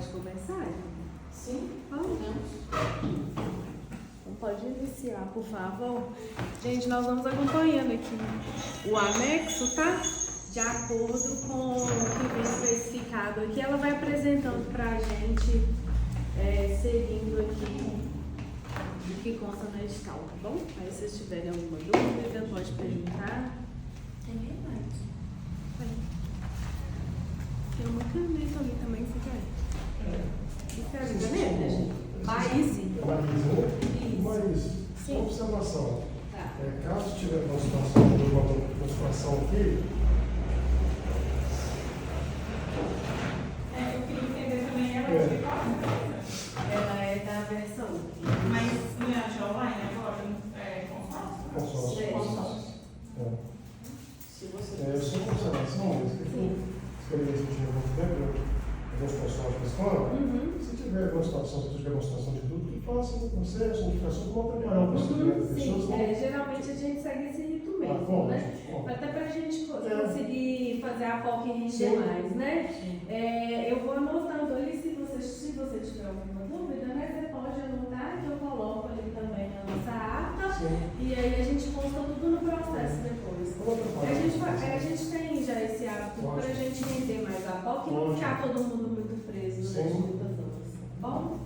pode começar? Sim, podemos. Então pode iniciar, por favor. Gente, nós vamos acompanhando aqui o anexo, tá? De acordo com o que vem especificado aqui, ela vai apresentando para a gente, seguindo aqui o que consta no edital, tá bom? Aí se vocês tiverem alguma dúvida, pode perguntar. Tem mais. Tem uma caneta ali também, se quer. Escreve caneta, gente. Maíse. Mas, só observação. Tá. Caso tiver uma situação aqui, eu queria entender também ela de qual empresa. Ela é da versão. Mas não é de online agora? Consórcio? Se você só uma observação, experiência de desenvolvimento, alguns consórcios da escola, se tiver alguma situação, se tiver uma situação de dúvida, que faça um processo, uma notificação, como atrapalhar o procedimento das pessoas. Geralmente a gente segue esse rito mesmo, né? Até para a gente conseguir fazer a POC render mais, né? Eu vou anotando ali, se você tiver alguma dúvida, né? Você pode anotar que eu coloco ali também a nossa ata. E aí a gente consta tudo no processo depois. A gente tem já esse hábito para a gente render mais a POC e não ficar todo mundo muito preso durante muitas horas, tá bom?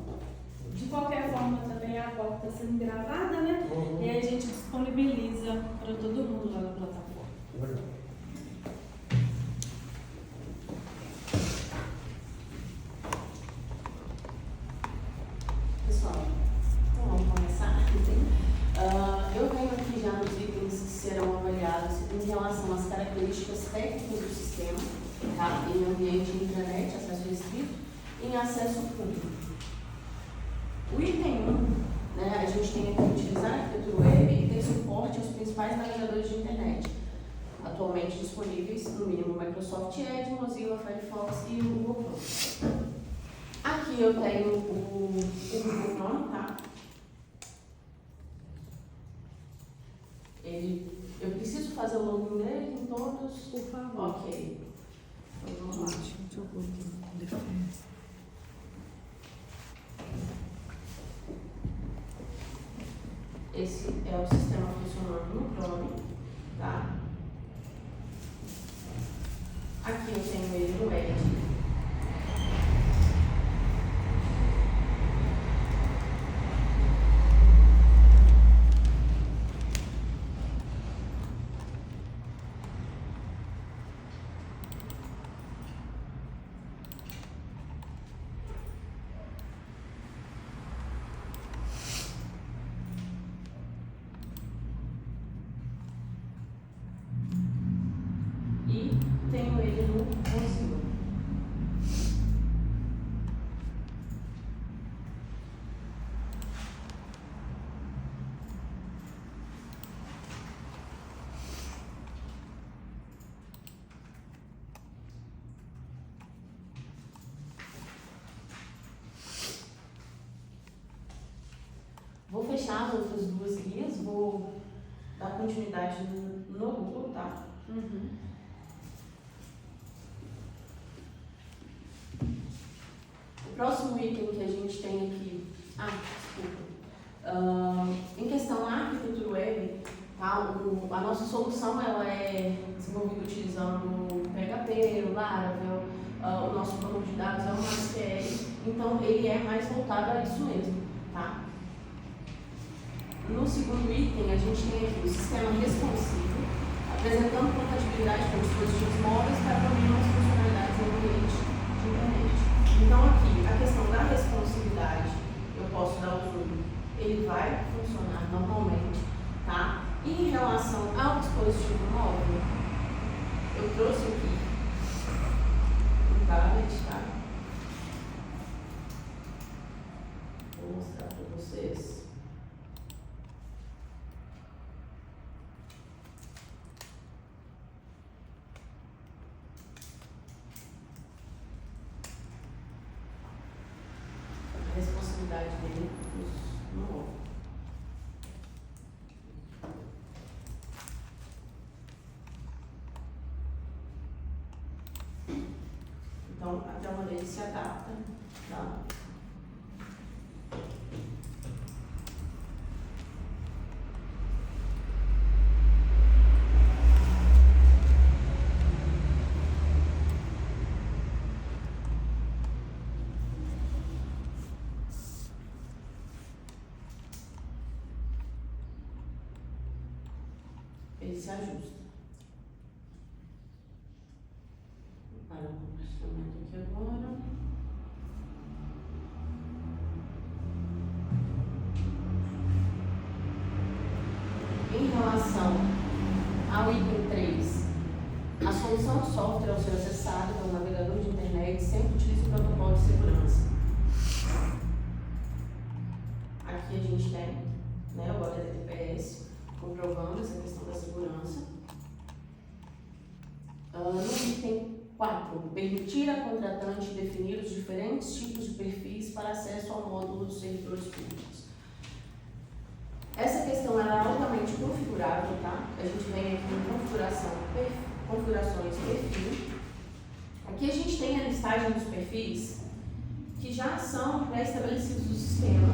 De qualquer forma, também a POC está sendo gravada, né? E aí a gente disponibiliza para todo mundo lá na plataforma. Legal. Pessoal, então vamos começar. Eu venho aqui já nos itens que serão avaliados em relação às características técnicas do sistema, tá? Em ambiente intranet, acesso restrito e em acesso público. O item 1, né, a gente tem aqui utilizar a arquitetura web e ter suporte aos principais navegadores de internet, atualmente disponíveis, no mínimo, Microsoft Edge, Mozilla, Firefox e o Google Chrome. Aqui eu tenho o Google Chrome, tá? Eu preciso fazer o login dele em todos? Por favor. Ok. Então vamos lá. Deixa eu pôr aqui. Esse é o sistema funcionando no Chrome, tá? Aqui eu tenho ele no Edge. E tenho ele no Mozilla. Vou fechar as outras duas guias, vou dar continuidade no Google, tá? O próximo item que a gente tem aqui, em questão à arquitetura web, tá? A nossa solução ela é desenvolvida utilizando PHP, o Laravel, o nosso banco de dados é o MySQL, então ele é mais voltado a isso mesmo, tá? No segundo item, a gente tem aqui o sistema responsivo, apresentando compatibilidade com dispositivos móveis para problemas e funcionalidades no ambiente de internet. Então aqui, a questão da responsividade, eu posso dar o zoom, ele vai funcionar normalmente, tá? E em relação ao dispositivo móvel, eu trouxe aqui um tablet, tá? Vou mostrar para vocês. A responsabilidade dele no móvel. Então, a tela dele se adapta Tá? Ele se ajusta. Para o compartilhamento aqui agora. Em relação ao item 3, a solução de software ao ser acessado pelo navegador de internet sempre utiliza o protocolo de segurança. Aqui a gente tem, né, o HTTPS, comprovando essa questão da segurança. No item 4, permitir a contratante definir os diferentes tipos de perfis para acesso ao módulo dos servidores públicos. Essa questão ela é altamente configurável, tá? A gente vem aqui em configurações perfil. Aqui a gente tem a listagem dos perfis que já são pré-estabelecidos do sistema,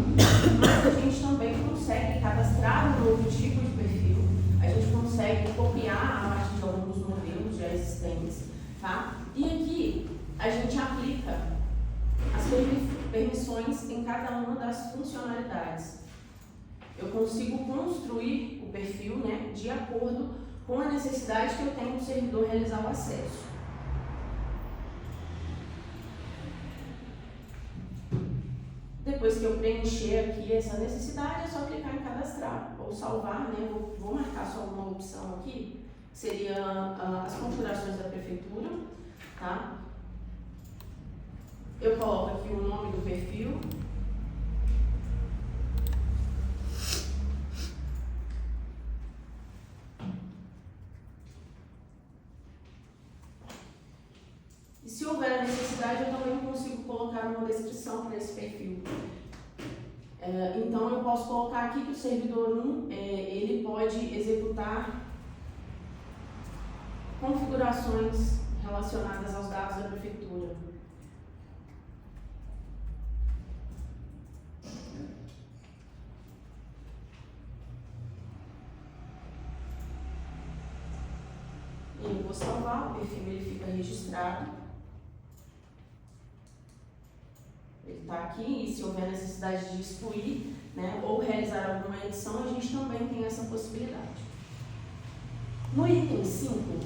mas a gente também consegue cadastrar um novo tipo de perfil, a gente consegue copiar a partir de alguns modelos já existentes, tá? E aqui a gente aplica as permissões em cada uma das funcionalidades. Eu consigo construir o perfil, né, de acordo com a necessidade que eu tenho do servidor realizar o acesso. Depois que eu preencher aqui essa necessidade, é só clicar em cadastrar ou salvar, né? Vou marcar só uma opção aqui, que seria as configurações da prefeitura, tá? Eu coloco aqui o nome do perfil. E se houver a necessidade, eu também consigo colocar uma descrição para esse perfil. Então, eu posso colocar aqui que o servidor 1, ele pode executar configurações relacionadas aos dados da prefeitura. E eu vou salvar, o perfil ele fica registrado. Ele está aqui, e se houver necessidade de excluir, né, ou realizar alguma edição, a gente também tem essa possibilidade. No item 5,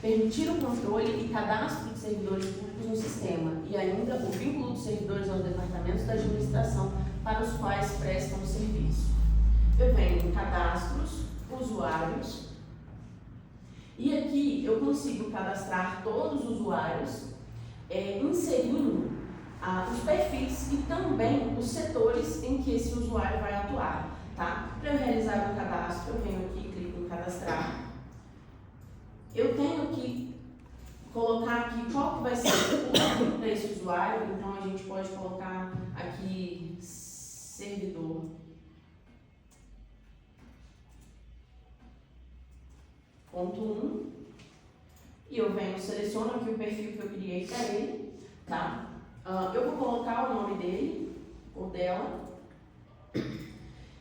permitir o controle e cadastro de servidores públicos no sistema e ainda o vínculo dos servidores aos departamentos da administração para os quais prestam o serviço. Eu venho em cadastros, usuários, e aqui eu consigo cadastrar todos os usuários, inserindo os perfis e também os setores em que esse usuário vai atuar, tá? Para eu realizar o cadastro, eu venho aqui e clico em cadastrar. Eu tenho que colocar aqui qual que vai ser o público para esse usuário, então a gente pode colocar aqui servidor. Ponto 1. E eu venho, seleciono aqui o perfil que eu criei para ele, tá? Eu vou colocar o nome dele ou dela.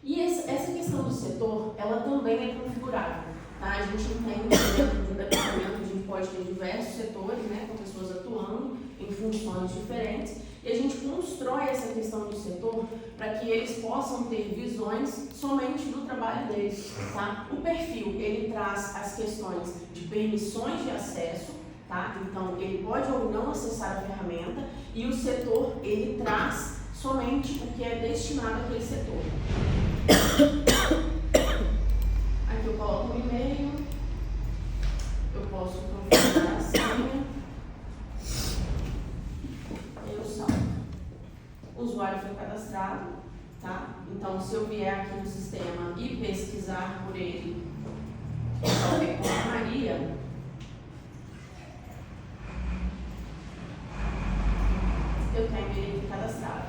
E essa questão do setor, ela também é configurável. Tá? A gente entende que dentro de um departamento a gente pode ter diversos setores, né, com pessoas atuando em funções diferentes. E a gente constrói essa questão do setor para que eles possam ter visões somente do trabalho deles. Tá? O perfil, ele traz as questões de permissões de acesso. Tá? Então, ele pode ou não acessar a ferramenta, e o setor, ele traz somente o que é destinado àquele setor. Aqui eu coloco o e-mail, eu posso configurar a senha, eu salvo. O usuário foi cadastrado, tá? Então, se eu vier aqui no sistema e pesquisar por ele, eu salvei com Maria, eu tenho ele aqui cadastrado.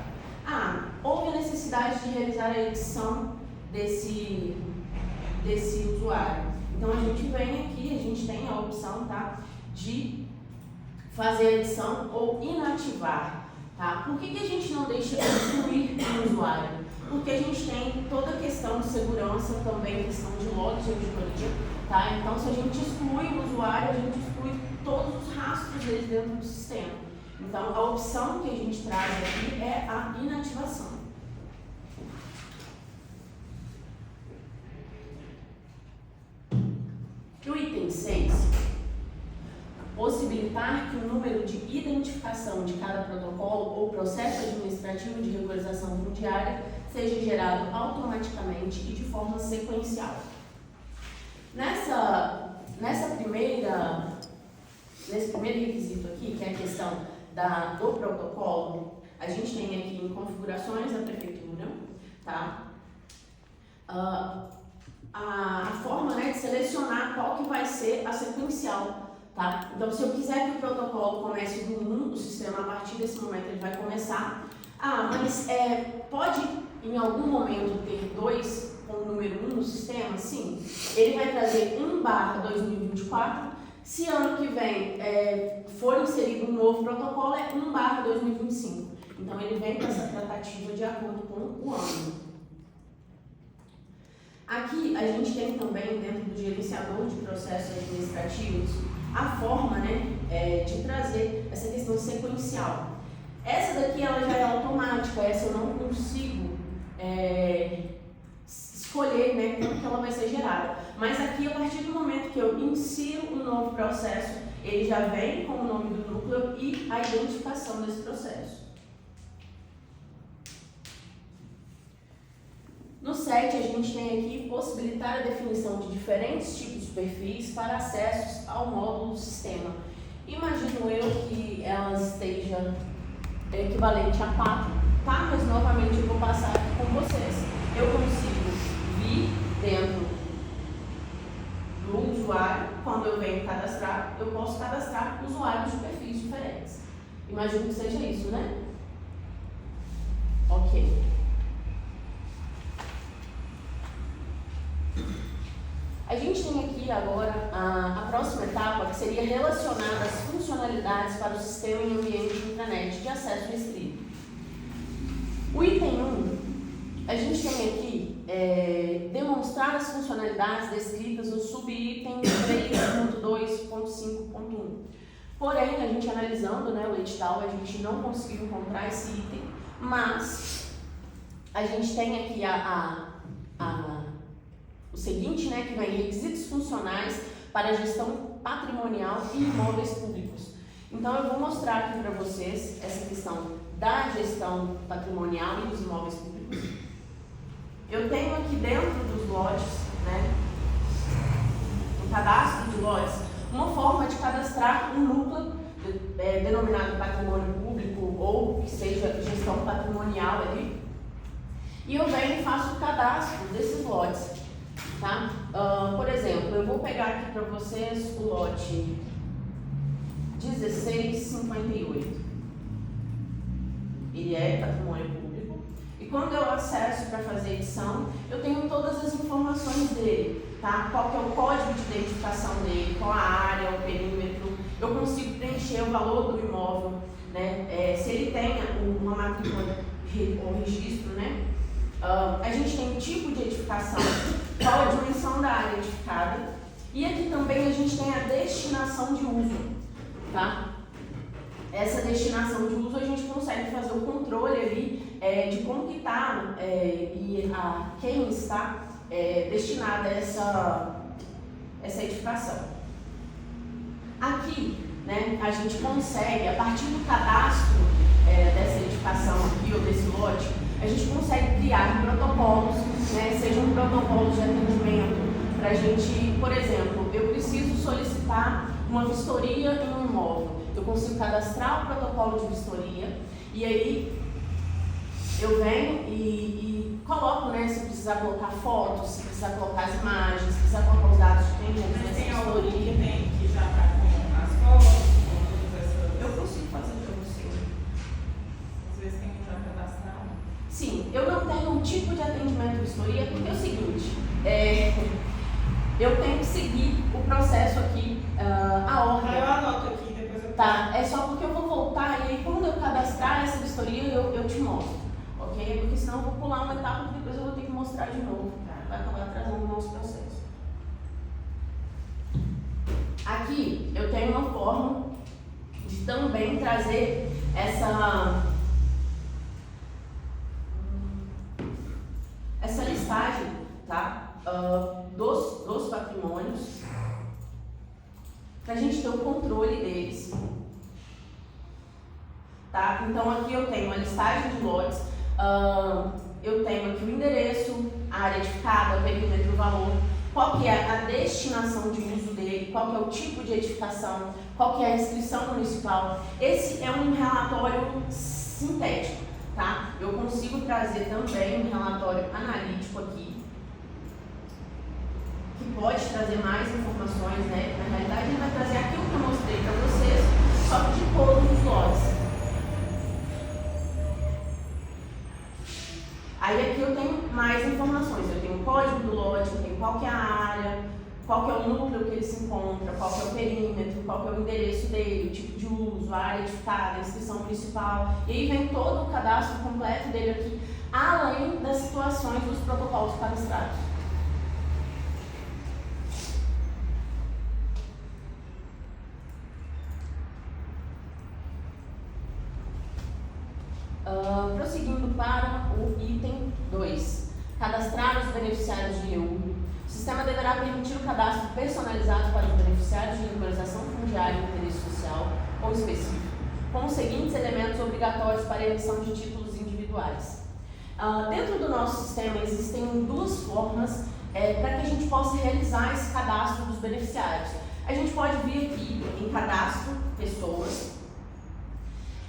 Houve a necessidade de realizar a edição desse usuário. Então a gente vem aqui, a gente tem a opção, tá, de fazer a edição ou inativar. Tá? Por que a gente não deixa excluir o usuário? Porque a gente tem toda a questão de segurança, também questão de logs de auditoria. Tá? Então, se a gente exclui o usuário, a gente exclui todos os rastros dele dentro do sistema. Então, a opção que a gente traz aqui é a inativação. O item 6, possibilitar que o número de identificação de cada protocolo ou processo administrativo de regularização fundiária seja gerado automaticamente e de forma sequencial. Nesse primeiro requisito aqui, que é a questão do protocolo, a gente tem aqui em configurações da prefeitura, tá? A forma, né, de selecionar qual que vai ser a sequencial, tá? Então, se eu quiser que o protocolo comece do 1, o sistema, a partir desse momento, ele vai começar. Mas pode, em algum momento, ter 2 com o número 1 no sistema? Sim. Ele vai trazer 1/2024. Se ano que vem for inserido um novo protocolo, é 1/2025. Então, ele vem com essa tratativa de acordo com o ano. Aqui, a gente tem também, dentro do gerenciador de processos administrativos, a forma, né, de trazer essa questão sequencial. Essa daqui, ela já é automática, essa eu não consigo escolher, né, como que ela vai ser gerada. Mas aqui, a partir do momento que eu insiro um novo processo, ele já vem com o nome do núcleo e a identificação desse processo. No 7, a gente tem aqui possibilitar a definição de diferentes tipos de perfis para acessos ao módulo do sistema. Imagino eu que ela esteja equivalente a 4, tá? Mas novamente eu vou passar aqui com vocês. Eu consigo vir dentro do usuário, quando eu venho cadastrar, eu posso cadastrar usuários de perfis diferentes. Imagino que seja isso, né? Ok. A gente tem aqui agora a próxima etapa, que seria relacionar as funcionalidades para o sistema em ambiente de intranet de acesso restrito. O item 1, a gente tem aqui demonstrar as funcionalidades descritas no subitem 3.2.5.1. Porém, a gente analisando, né, o edital, a gente não conseguiu encontrar esse item, mas a gente tem aqui o seguinte, né, que vem requisitos funcionais para a gestão patrimonial e imóveis públicos. Então, eu vou mostrar aqui para vocês essa questão da gestão patrimonial e dos imóveis públicos. Eu tenho aqui dentro dos lotes, né, um cadastro de lotes, uma forma de cadastrar um núcleo denominado patrimônio público ou que seja gestão patrimonial ali. E eu venho e faço o cadastro desses lotes. Tá? Por exemplo, eu vou pegar aqui para vocês o lote 1658. Ele é patrimônio público. E quando eu acesso para fazer edição, eu tenho todas as informações dele. Tá? Qual que é o código de identificação dele, qual a área, o perímetro. Eu consigo preencher o valor do imóvel, né? Se ele tem uma matrícula ou registro, né? A gente tem o tipo de edificação, qual a dimensão da área edificada, e aqui também a gente tem a destinação de uso, tá? Essa destinação de uso a gente consegue fazer o controle ali de como que está e a quem está destinada essa edificação. Aqui, né, a gente consegue, a partir do cadastro dessa edificação aqui ou desse lote, a gente consegue criar protocolos, né, sejam protocolos de atendimento, para a gente, por exemplo, eu preciso solicitar uma vistoria em um imóvel. Eu consigo cadastrar o protocolo de vistoria e aí eu venho e coloco, né, se precisar colocar fotos, se precisar colocar as imagens, se precisar colocar os dados de cliente nessa vistoria. Tem que já está com as fotos, Eu consigo fazer para você. às vezes tem que já cadastrado. Sim, eu não tenho um tipo de atendimento de vistoria porque é o seguinte, eu tenho que seguir o processo aqui, a ordem. Eu anoto aqui, depois eu Tá? É só porque eu vou voltar e aí quando eu cadastrar essa vistoria eu te mostro, ok? Porque senão eu vou pular uma etapa e depois eu vou ter que mostrar de novo. Vai acabar atrasando o nosso processo. Aqui eu tenho uma forma de também trazer essa listagem, tá? Dos patrimônios, para a gente ter o controle deles. Tá? Então aqui eu tenho a listagem de lotes, eu tenho aqui o endereço, a área edificada, o perímetro, o valor, qual que é a destinação de uso dele, qual que é o tipo de edificação, qual que é a restrição municipal. Esse é um relatório sintético, tá? Eu consigo trazer também um relatório analítico aqui, que pode trazer mais informações, né? Na realidade ele vai trazer aquilo que eu mostrei para vocês, só que de todos os lotes. Aí aqui eu tenho mais informações, eu tenho o código do lote, eu tenho qual que é a área, qual que é o núcleo que ele se encontra, qual que é o perímetro, qual que é o endereço dele, o tipo de uso, a área edificada, a inscrição municipal. E aí vem todo o cadastro completo dele aqui, além das situações dos protocolos cadastrados. Prosseguindo para o item 2. Cadastrar os beneficiários de REU. O sistema deverá permitir o cadastro personalizado para os beneficiários de regularização fundiária de interesse social ou específico, com os seguintes elementos obrigatórios para a emissão de títulos individuais. Dentro do nosso sistema existem duas formas para que a gente possa realizar esse cadastro dos beneficiários. A gente pode vir aqui em cadastro pessoas,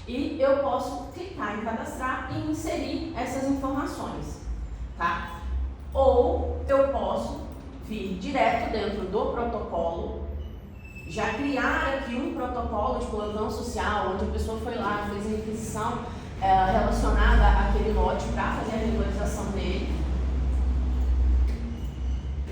e eu posso clicar em cadastrar e inserir essas informações, tá? Ou eu posso vir direto dentro do protocolo, já criar aqui um protocolo de plantão social, onde a pessoa foi lá, fez a requisição relacionada àquele lote para fazer a regularização dele.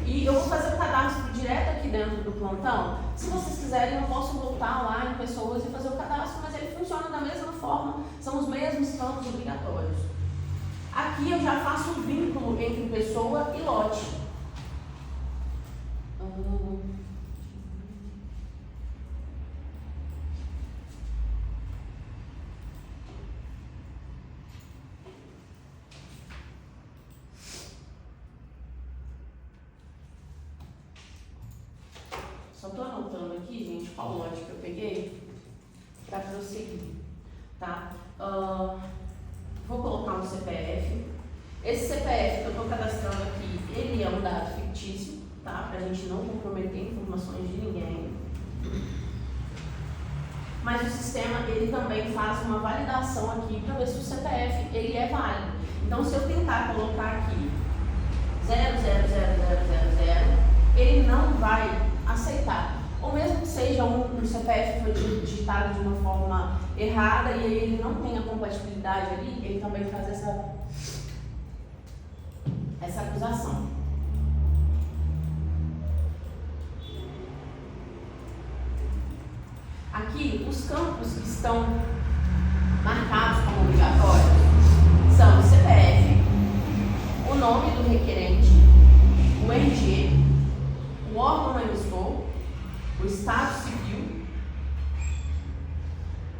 E eu vou fazer o cadastro direto aqui dentro do plantão. Se vocês quiserem, eu posso voltar lá em pessoas e fazer o cadastro, mas ele funciona da mesma forma, são os mesmos campos obrigatórios. Aqui eu já faço um vínculo entre pessoa e lote. Só estou anotando aqui, gente, qual lote que eu peguei para prosseguir, tá? Vou colocar um CPF. Esse CPF que eu estou cadastrando aqui, ele é um dado fictício, tá? Para a gente não comprometer informações de ninguém. Mas o sistema, ele também faz uma validação aqui para ver se o CPF, ele é válido. Então, se eu tentar colocar aqui 00000, ele não vai aceitar, ou mesmo que seja um CPF que foi digitado de uma forma errada e ele não tem a compatibilidade ali, ele também faz essa acusação. Aqui, os campos que estão marcados como obrigatórios são o CPF, o nome do requerente, o RG, o órgão emissor, o estado civil,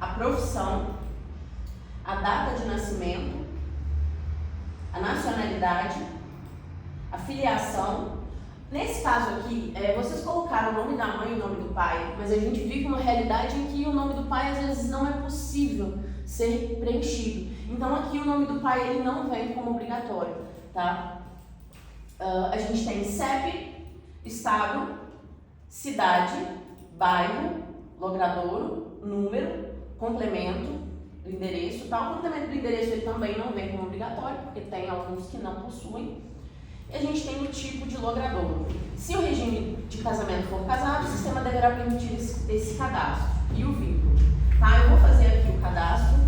a profissão, a data de nascimento, a nacionalidade, a filiação. Nesse caso aqui, vocês colocaram o nome da mãe e o nome do pai, mas a gente vive uma realidade em que o nome do pai às vezes não é possível ser preenchido. Então aqui o nome do pai ele não vem como obrigatório, tá? A gente tem CEP, estado, cidade, bairro, logradouro, número, complemento do endereço, tá? O complemento do endereço ele também não vem como obrigatório, porque tem alguns que não possuem. E a gente tem o tipo de logradouro. Se o regime de casamento for casado, o sistema deverá permitir esse cadastro e o vínculo. Tá? Eu vou fazer aqui o cadastro.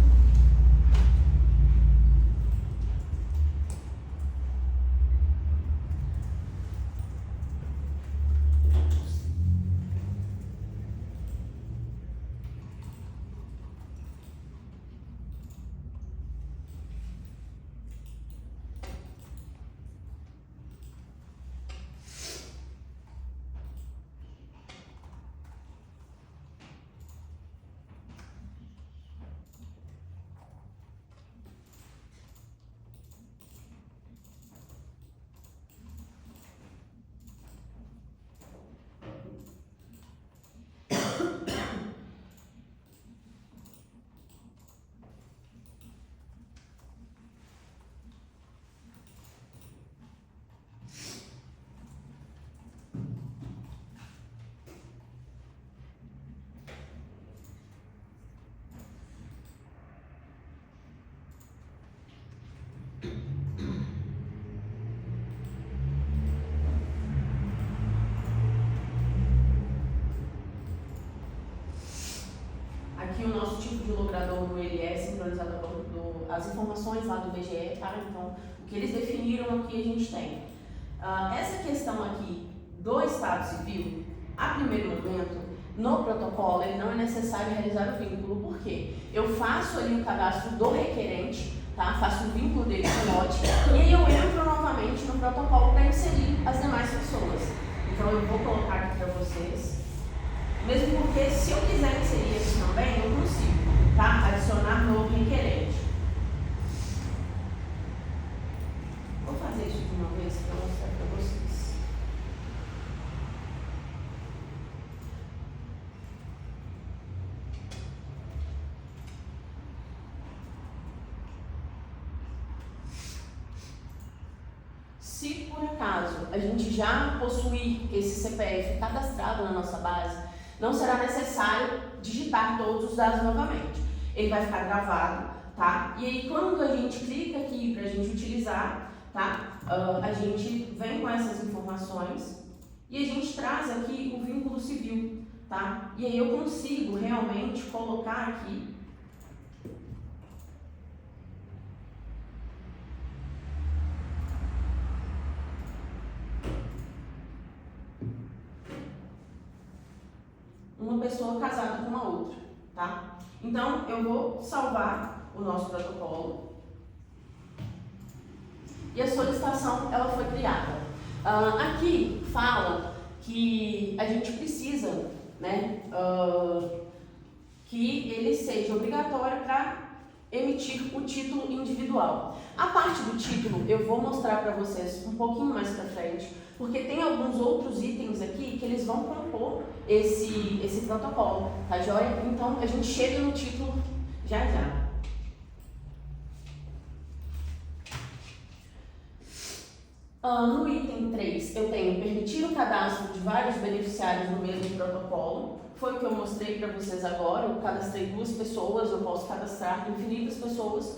Aqui o nosso tipo de logrador ele é sincronizado as informações lá do IBGE, tá? Então, o que eles definiram aqui a gente tem. Essa questão aqui do Estado Civil, a primeiro momento, no protocolo, ele não é necessário realizar o vínculo. Por quê? Eu faço ali o cadastro do requerente, tá? Faço o vínculo dele com o lote, e aí eu entro novamente no protocolo para inserir as demais pessoas. Então, eu vou colocar aqui para vocês. Mesmo porque, se eu quiser inserir aqui também, eu consigo, tá? Adicionar novo requerente. Vou fazer isso de uma vez para mostrar para vocês. Se por acaso a gente já possuir esse CPF cadastrado na nossa base, não será necessário digitar todos os dados novamente. Ele vai ficar gravado, tá? E aí quando a gente clica aqui para a gente utilizar, tá? A gente vem com essas informações e a gente traz aqui o vínculo civil, tá? E aí eu consigo realmente colocar aqui uma pessoa casada com uma outra, tá? Então, eu vou salvar o nosso protocolo e a solicitação, ela foi criada. Aqui fala que a gente precisa, né, que ele seja obrigatório para emitir o título individual. A parte do título eu vou mostrar para vocês um pouquinho mais para frente, porque tem alguns outros itens aqui que eles vão compor esse protocolo, tá joia? Então a gente chega no título já já. No item 3 eu tenho permitir o cadastro de vários beneficiários no mesmo protocolo. Foi o que eu mostrei para vocês agora. Eu cadastrei 2 pessoas, eu posso cadastrar infinitas pessoas.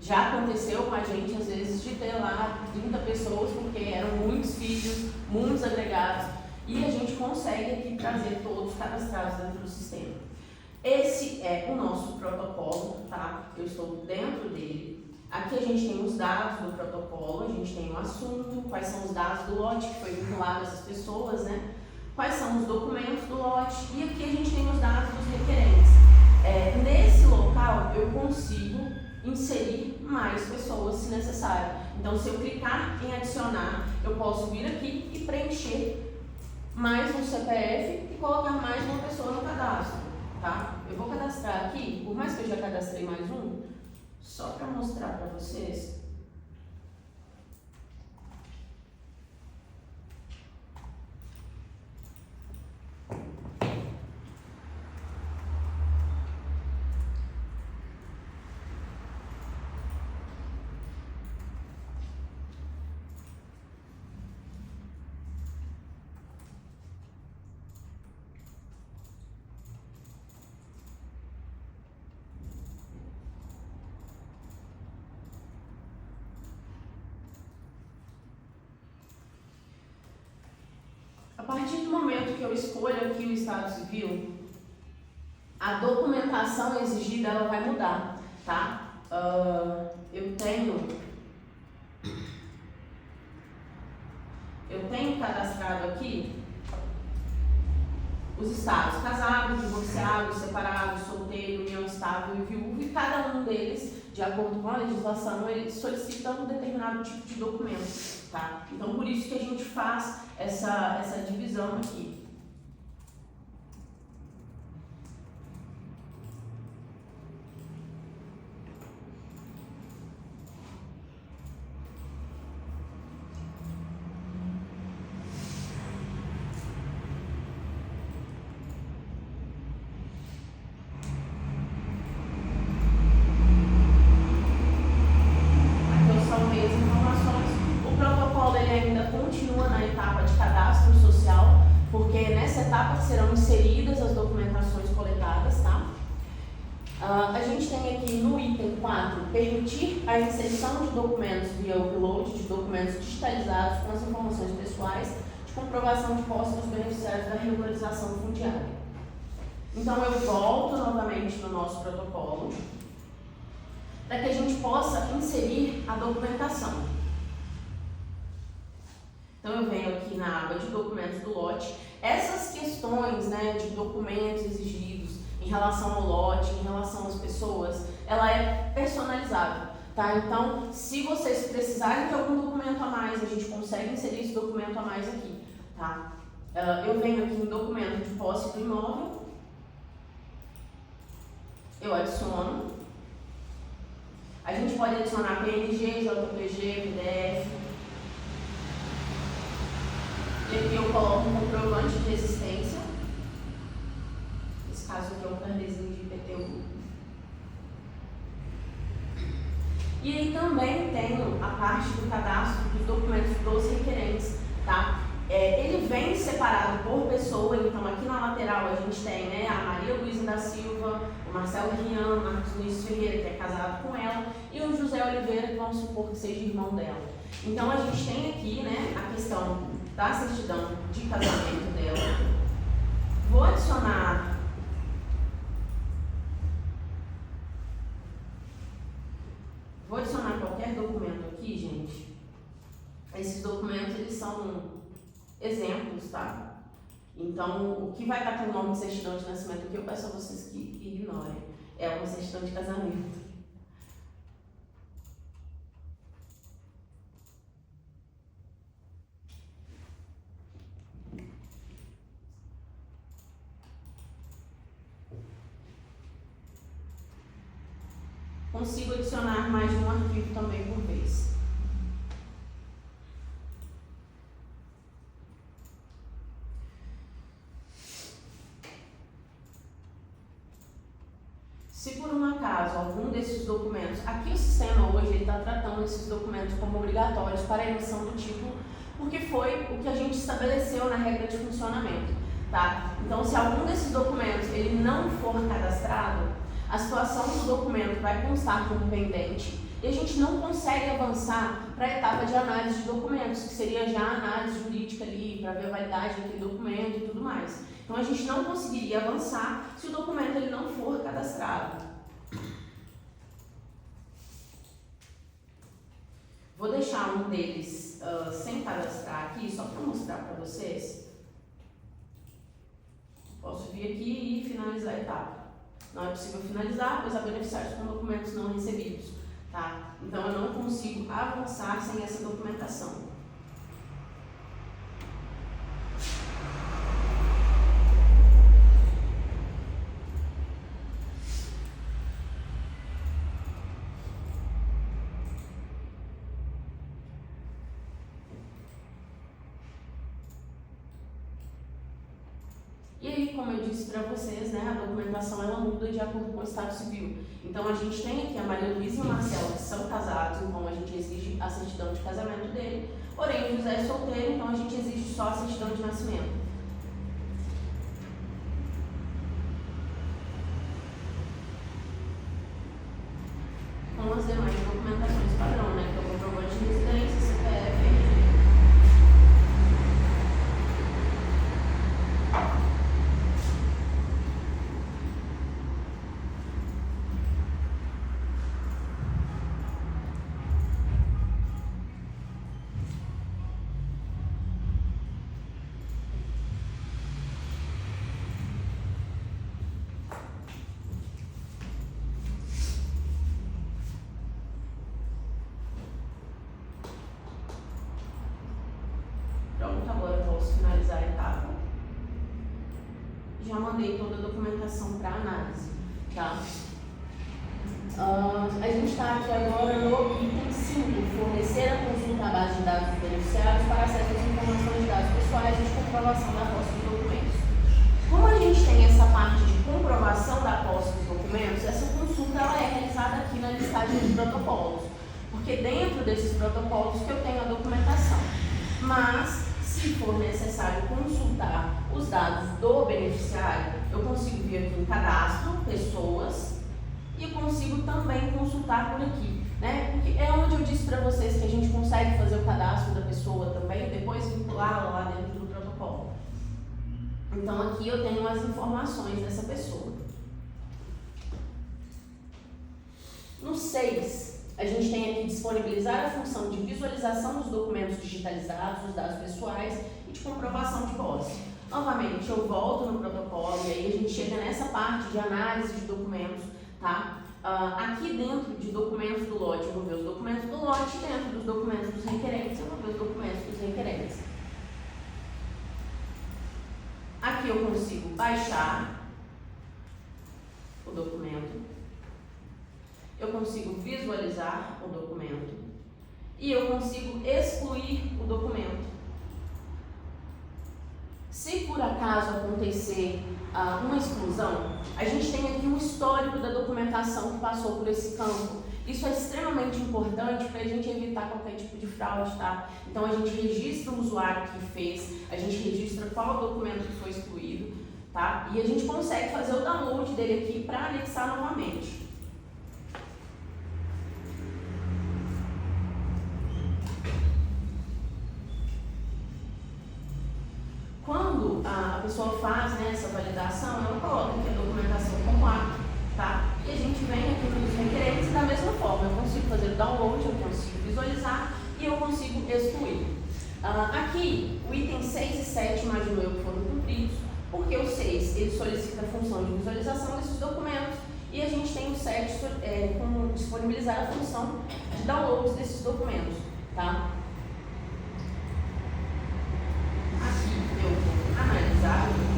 Já aconteceu com a gente, às vezes, de ter lá 30 pessoas, porque eram muitos filhos, muitos agregados, e a gente consegue aqui trazer todos cadastrados dentro do sistema. Esse é o nosso protocolo, tá? Eu estou dentro dele. Aqui a gente tem os dados do protocolo, a gente tem o assunto, quais são os dados do lote que foi vinculado a essas pessoas, né? Quais são os documentos do lote, e aqui a gente tem os dados dos requerentes. Nesse local eu consigo inserir mais pessoas se necessário. Então, se eu clicar em adicionar, eu posso vir aqui e preencher mais um CPF e colocar mais uma pessoa no cadastro, tá? Eu vou cadastrar aqui, por mais que eu já cadastrei mais um, só para mostrar para vocês. A partir do momento que eu escolho aqui o Estado Civil, a documentação exigida ela vai mudar, tá? Eu tenho cadastrado aqui os estados: casado, divorciado, separado, solteiro, união estável e viúvo, e cada um deles, de acordo com a legislação, ele solicita um determinado tipo de documento, tá? Então, por isso que a gente faz essa divisão aqui. Serão inseridas as documentações coletadas, tá? A gente tem aqui no item 4, permitir a inserção de documentos via upload, de documentos digitalizados com as informações pessoais de comprovação de posse dos beneficiários da regularização fundiária. Então eu volto novamente no nosso protocolo para que a gente possa inserir a documentação. Então eu venho aqui na aba de documentos do lote. Essas questões, né, de documentos exigidos em relação ao lote, em relação às pessoas, ela é personalizada, tá? Então, se vocês precisarem de algum documento a mais, a gente consegue inserir esse documento a mais aqui, tá? Eu venho aqui em documento de posse do imóvel, eu adiciono. A gente pode adicionar PNG, JPG, PDF. E aqui eu coloco um comprovante de existência. Nesse caso aqui é um carnezinho de IPTU. E aí também tenho a parte do cadastro dos documentos dos requerentes, tá? Ele vem separado por pessoa, então aqui na lateral a gente tem, né, a Maria Luísa da Silva, o Marcelo Rian, o Marcos Luiz Ferreira, que é casado com ela, e o José Oliveira, que vamos supor que seja irmão dela. Então a gente tem aqui, né, a questão da certidão de casamento dela. Vou adicionar qualquer documento aqui, gente. Esses documentos, eles são exemplos, tá? Então, o que vai estar com o nome de certidão de nascimento aqui, eu peço a vocês que ignorem. É uma certidão de casamento. Consigo adicionar mais de um arquivo também por vez. Se por um acaso algum desses documentos, aqui o sistema hoje está tratando esses documentos como obrigatórios para a emissão do título, porque foi o que a gente estabeleceu na regra de funcionamento, tá? Então, se algum desses documentos ele não for cadastrado, a situação do documento vai constar como pendente e a gente não consegue avançar para a etapa de análise de documentos, que seria já a análise jurídica ali, para ver a validade daquele documento e tudo mais. Então a gente não conseguiria avançar se o documento ele não for cadastrado. Vou deixar um deles sem cadastrar aqui, só para mostrar para vocês. Posso vir aqui e finalizar a etapa. Não é possível finalizar, pois há beneficiários com documentos não recebidos, tá? Então eu não consigo avançar sem essa documentação. E aí, como eu disse para vocês, né, a documentação ela muda de acordo com o Estado Civil. Então a gente tem aqui a Maria Luísa e o Marcelo, que são casados, então a gente exige a certidão de casamento dele. Porém, o José é solteiro, então a gente exige só a certidão de nascimento. Com as demais documentações padrão, né, que é o comprovante de residência, CPF. Pronto, agora eu posso finalizar a etapa. Já mandei toda a documentação para análise, tá? A gente está aqui agora no item 5, fornecer a consulta à base de dados dos beneficiários para acesso às informações de dados pessoais e de comprovação da posse dos documentos. Como a gente tem essa parte de comprovação da posse dos documentos, essa consulta ela é realizada aqui na listagem de protocolos, porque dentro desses protocolos que eu tenho a documentação. Mas, se for necessário consultar os dados do beneficiário, eu consigo vir aqui em cadastro, pessoas, e eu consigo também consultar por aqui, né? Porque é onde eu disse para vocês que a gente consegue fazer o cadastro da pessoa também, depois vinculá-la lá dentro do protocolo. Então aqui eu tenho as informações dessa pessoa. No 6, a gente tem aqui disponibilizar a função de visualização dos documentos digitalizados, dos dados pessoais e de comprovação de posse. Novamente, eu volto no protocolo e aí a gente chega nessa parte de análise de documentos, tá? Aqui dentro de documentos do lote, eu vou ver os documentos do lote, dentro dos documentos dos requerentes, eu vou ver os documentos dos requerentes. Aqui eu consigo baixar o documento, eu consigo visualizar o documento e eu consigo excluir o documento. Se por acaso acontecer uma exclusão, a gente tem aqui um histórico da documentação que passou por esse campo. Isso é extremamente importante para a gente evitar qualquer tipo de fraude, tá? Então a gente registra o usuário que fez, a gente registra qual documento que foi excluído, tá? E a gente consegue fazer o download dele aqui para anexar novamente. Quando a pessoa faz, né, essa validação, ela coloca aqui a documentação como apta, tá? E a gente vem aqui nos requerentes e da mesma forma, eu consigo fazer o download, eu consigo visualizar e eu consigo excluir. Aqui, o item 6 e 7, imagino eu que foram cumpridos, porque o 6 ele solicita a função de visualização desses documentos e a gente tem o 7 com disponibilizar a função de download desses documentos, tá? Aqui eu vou analisar o documento.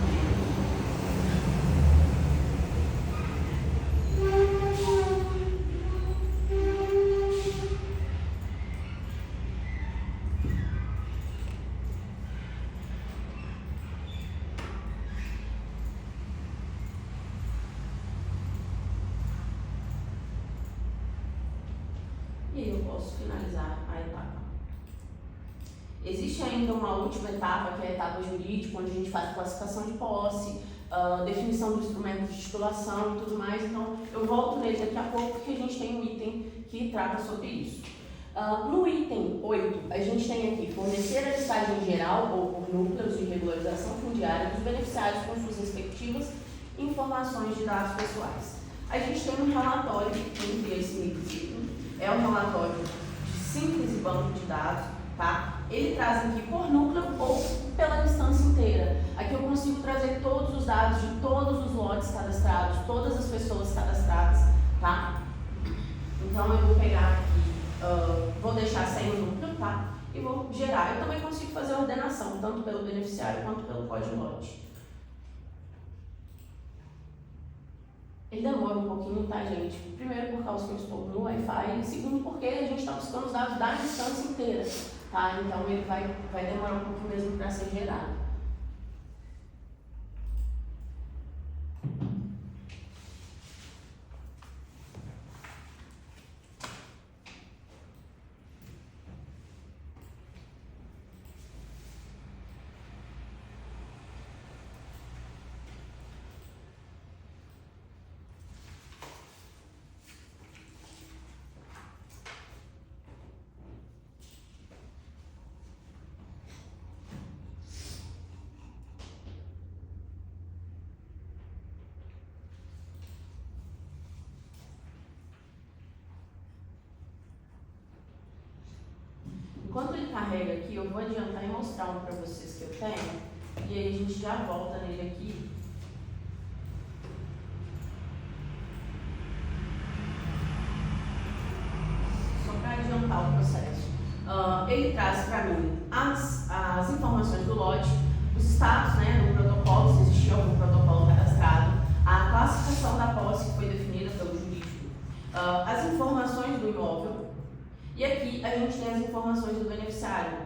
E aí eu posso finalizar a etapa. Existe ainda uma última etapa, que é a etapa jurídica, onde a gente faz classificação de posse, definição do instrumento de titulação e tudo mais. Então, eu volto nele daqui a pouco, porque a gente tem um item que trata sobre isso. No item 8, a gente tem aqui fornecer a listagem geral ou por núcleos de regularização fundiária dos beneficiários com suas respectivas informações de dados pessoais. A gente tem um relatório entre esse requisito, é um relatório de síntese banco de dados, tá? Ele traz aqui por núcleo ou pela instância inteira. Aqui eu consigo trazer todos os dados de todos os lotes cadastrados, todas as pessoas cadastradas, tá? Então eu vou pegar aqui, vou deixar sem o núcleo, tá? E vou gerar. Eu também consigo fazer a ordenação, tanto pelo beneficiário quanto pelo código lote. Ele demora um pouquinho, tá, gente? Primeiro, por causa que eu estou no Wi-Fi, e segundo, porque a gente está buscando os dados da instância inteira, tá? Então, ele vai demorar um pouquinho mesmo para ser gerado. Enquanto ele carrega aqui, eu vou adiantar e mostrar um para vocês que eu tenho, e aí a gente já volta nele aqui. Só para adiantar o processo. Ele traz para mim as informações do lote, os status, né, no protocolo, se existia algum protocolo cadastrado, a classificação da posse que foi definida pelo jurídico, as informações do imóvel. E aqui a gente tem as informações do beneficiário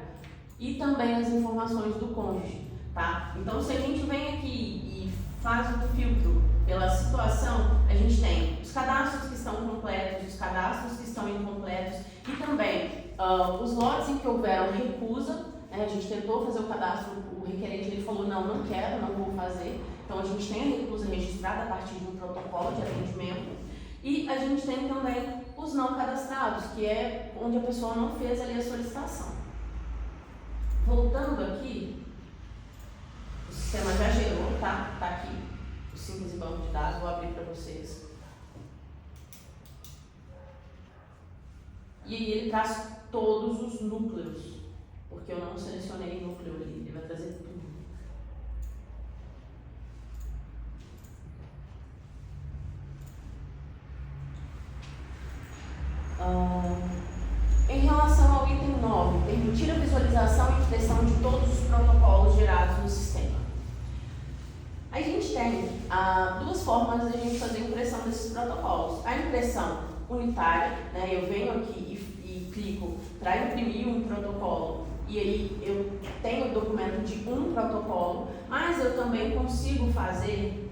e também as informações do cônjuge, tá? Então, se a gente vem aqui e faz o filtro pela situação, a gente tem os cadastros que estão completos, os cadastros que estão incompletos e também os lotes em que houveram recusa, né? A gente tentou fazer o cadastro, o requerente ele falou, não quero, não vou fazer. Então, a gente tem a recusa registrada a partir de um protocolo de atendimento. E a gente tem também os não cadastrados, que é onde a pessoa não fez ali a solicitação. Voltando aqui, o sistema já gerou tá? Tá aqui, o simples e banco de dados, vou abrir para vocês. E aí ele traz todos os núcleos, porque eu não selecionei núcleo ali, ele vai trazer tudo. Em relação ao item 9, permitir a visualização e impressão de todos os protocolos gerados no sistema. A gente tem duas formas de a gente fazer a impressão desses protocolos. A impressão unitária, né, eu venho aqui e clico para imprimir um protocolo e aí eu tenho o documento de um protocolo, mas eu também consigo fazer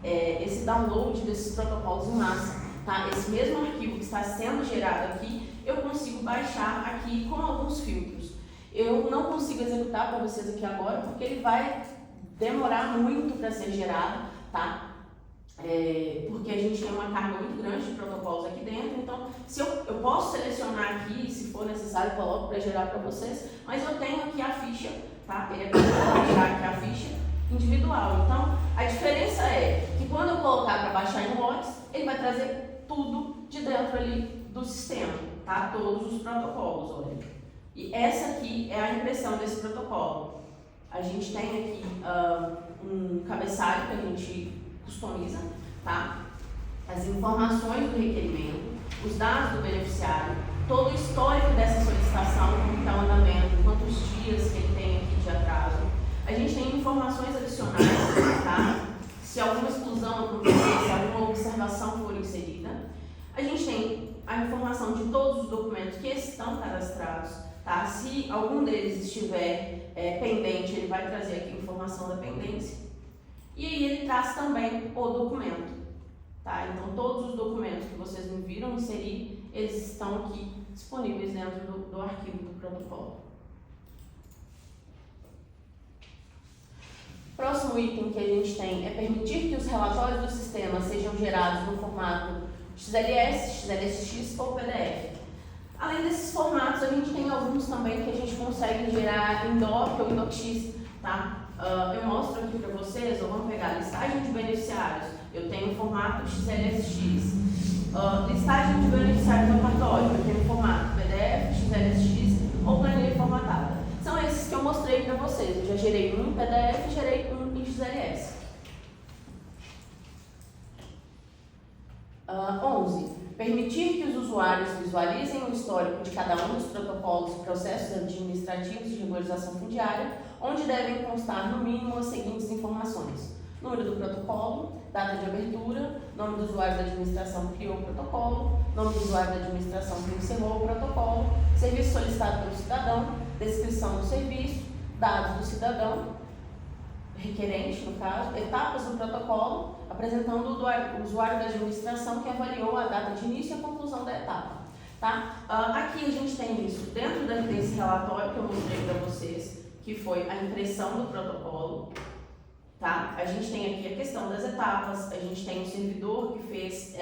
esse download desses protocolos em massa. Tá? Esse mesmo arquivo que está sendo gerado aqui, eu consigo baixar aqui com alguns filtros. Eu não consigo executar para vocês aqui agora, porque ele vai demorar muito para ser gerado, tá? Porque a gente tem uma carga muito grande de protocolos aqui dentro, então se eu posso selecionar aqui, se for necessário, coloco para gerar para vocês, mas eu tenho aqui a ficha, tá? Ele vai baixar aqui a ficha individual. Então, a diferença é que quando eu colocar para baixar em lotes, ele vai trazer tudo de dentro ali do sistema, tá? Todos os protocolos, olha. E essa aqui é a impressão desse protocolo. A gente tem aqui um cabeçalho que a gente customiza, tá? As informações do requerimento, os dados do beneficiário, todo o histórico dessa solicitação, como está o andamento, quantos dias que ele tem aqui de atraso. A gente tem informações adicionais, tá? Se alguma exclusão acontecer, se alguma observação for inserida. A gente tem a informação de todos os documentos que estão cadastrados, tá? Se algum deles estiver pendente, ele vai trazer aqui a informação da pendência. E aí ele traz também o documento, tá? Então todos os documentos que vocês me viram inserir, eles estão aqui disponíveis dentro do arquivo do protocolo. Próximo item que a gente tem é permitir que os relatórios do sistema sejam gerados no formato XLS, XLSX ou PDF. Além desses formatos, a gente tem alguns também que a gente consegue gerar em DOC ou em DOCX, tá? Eu mostro aqui para vocês, vamos pegar a listagem de beneficiários, eu tenho o formato XLSX. Listagem de beneficiários no cartório, eu tenho o formato PDF, XLSX ou planilha formatada. São esses que eu mostrei para vocês. Eu já gerei um em PDF e gerei um em XLS. 11. Permitir que os usuários visualizem o histórico de cada um dos protocolos e processos administrativos de regularização fundiária, onde devem constar no mínimo as seguintes informações: número do protocolo, data de abertura, nome do usuário da administração que criou o protocolo, nome do usuário da administração que encerrou o protocolo, serviço solicitado pelo cidadão, descrição do serviço, dados do cidadão, requerente no caso, etapas do protocolo, apresentando o usuário da administração que avaliou a data de início e a conclusão da etapa. Tá? Aqui a gente tem isso dentro desse relatório que eu mostrei para vocês, que foi a impressão do protocolo. Tá? A gente tem aqui a questão das etapas, a gente tem o servidor que fez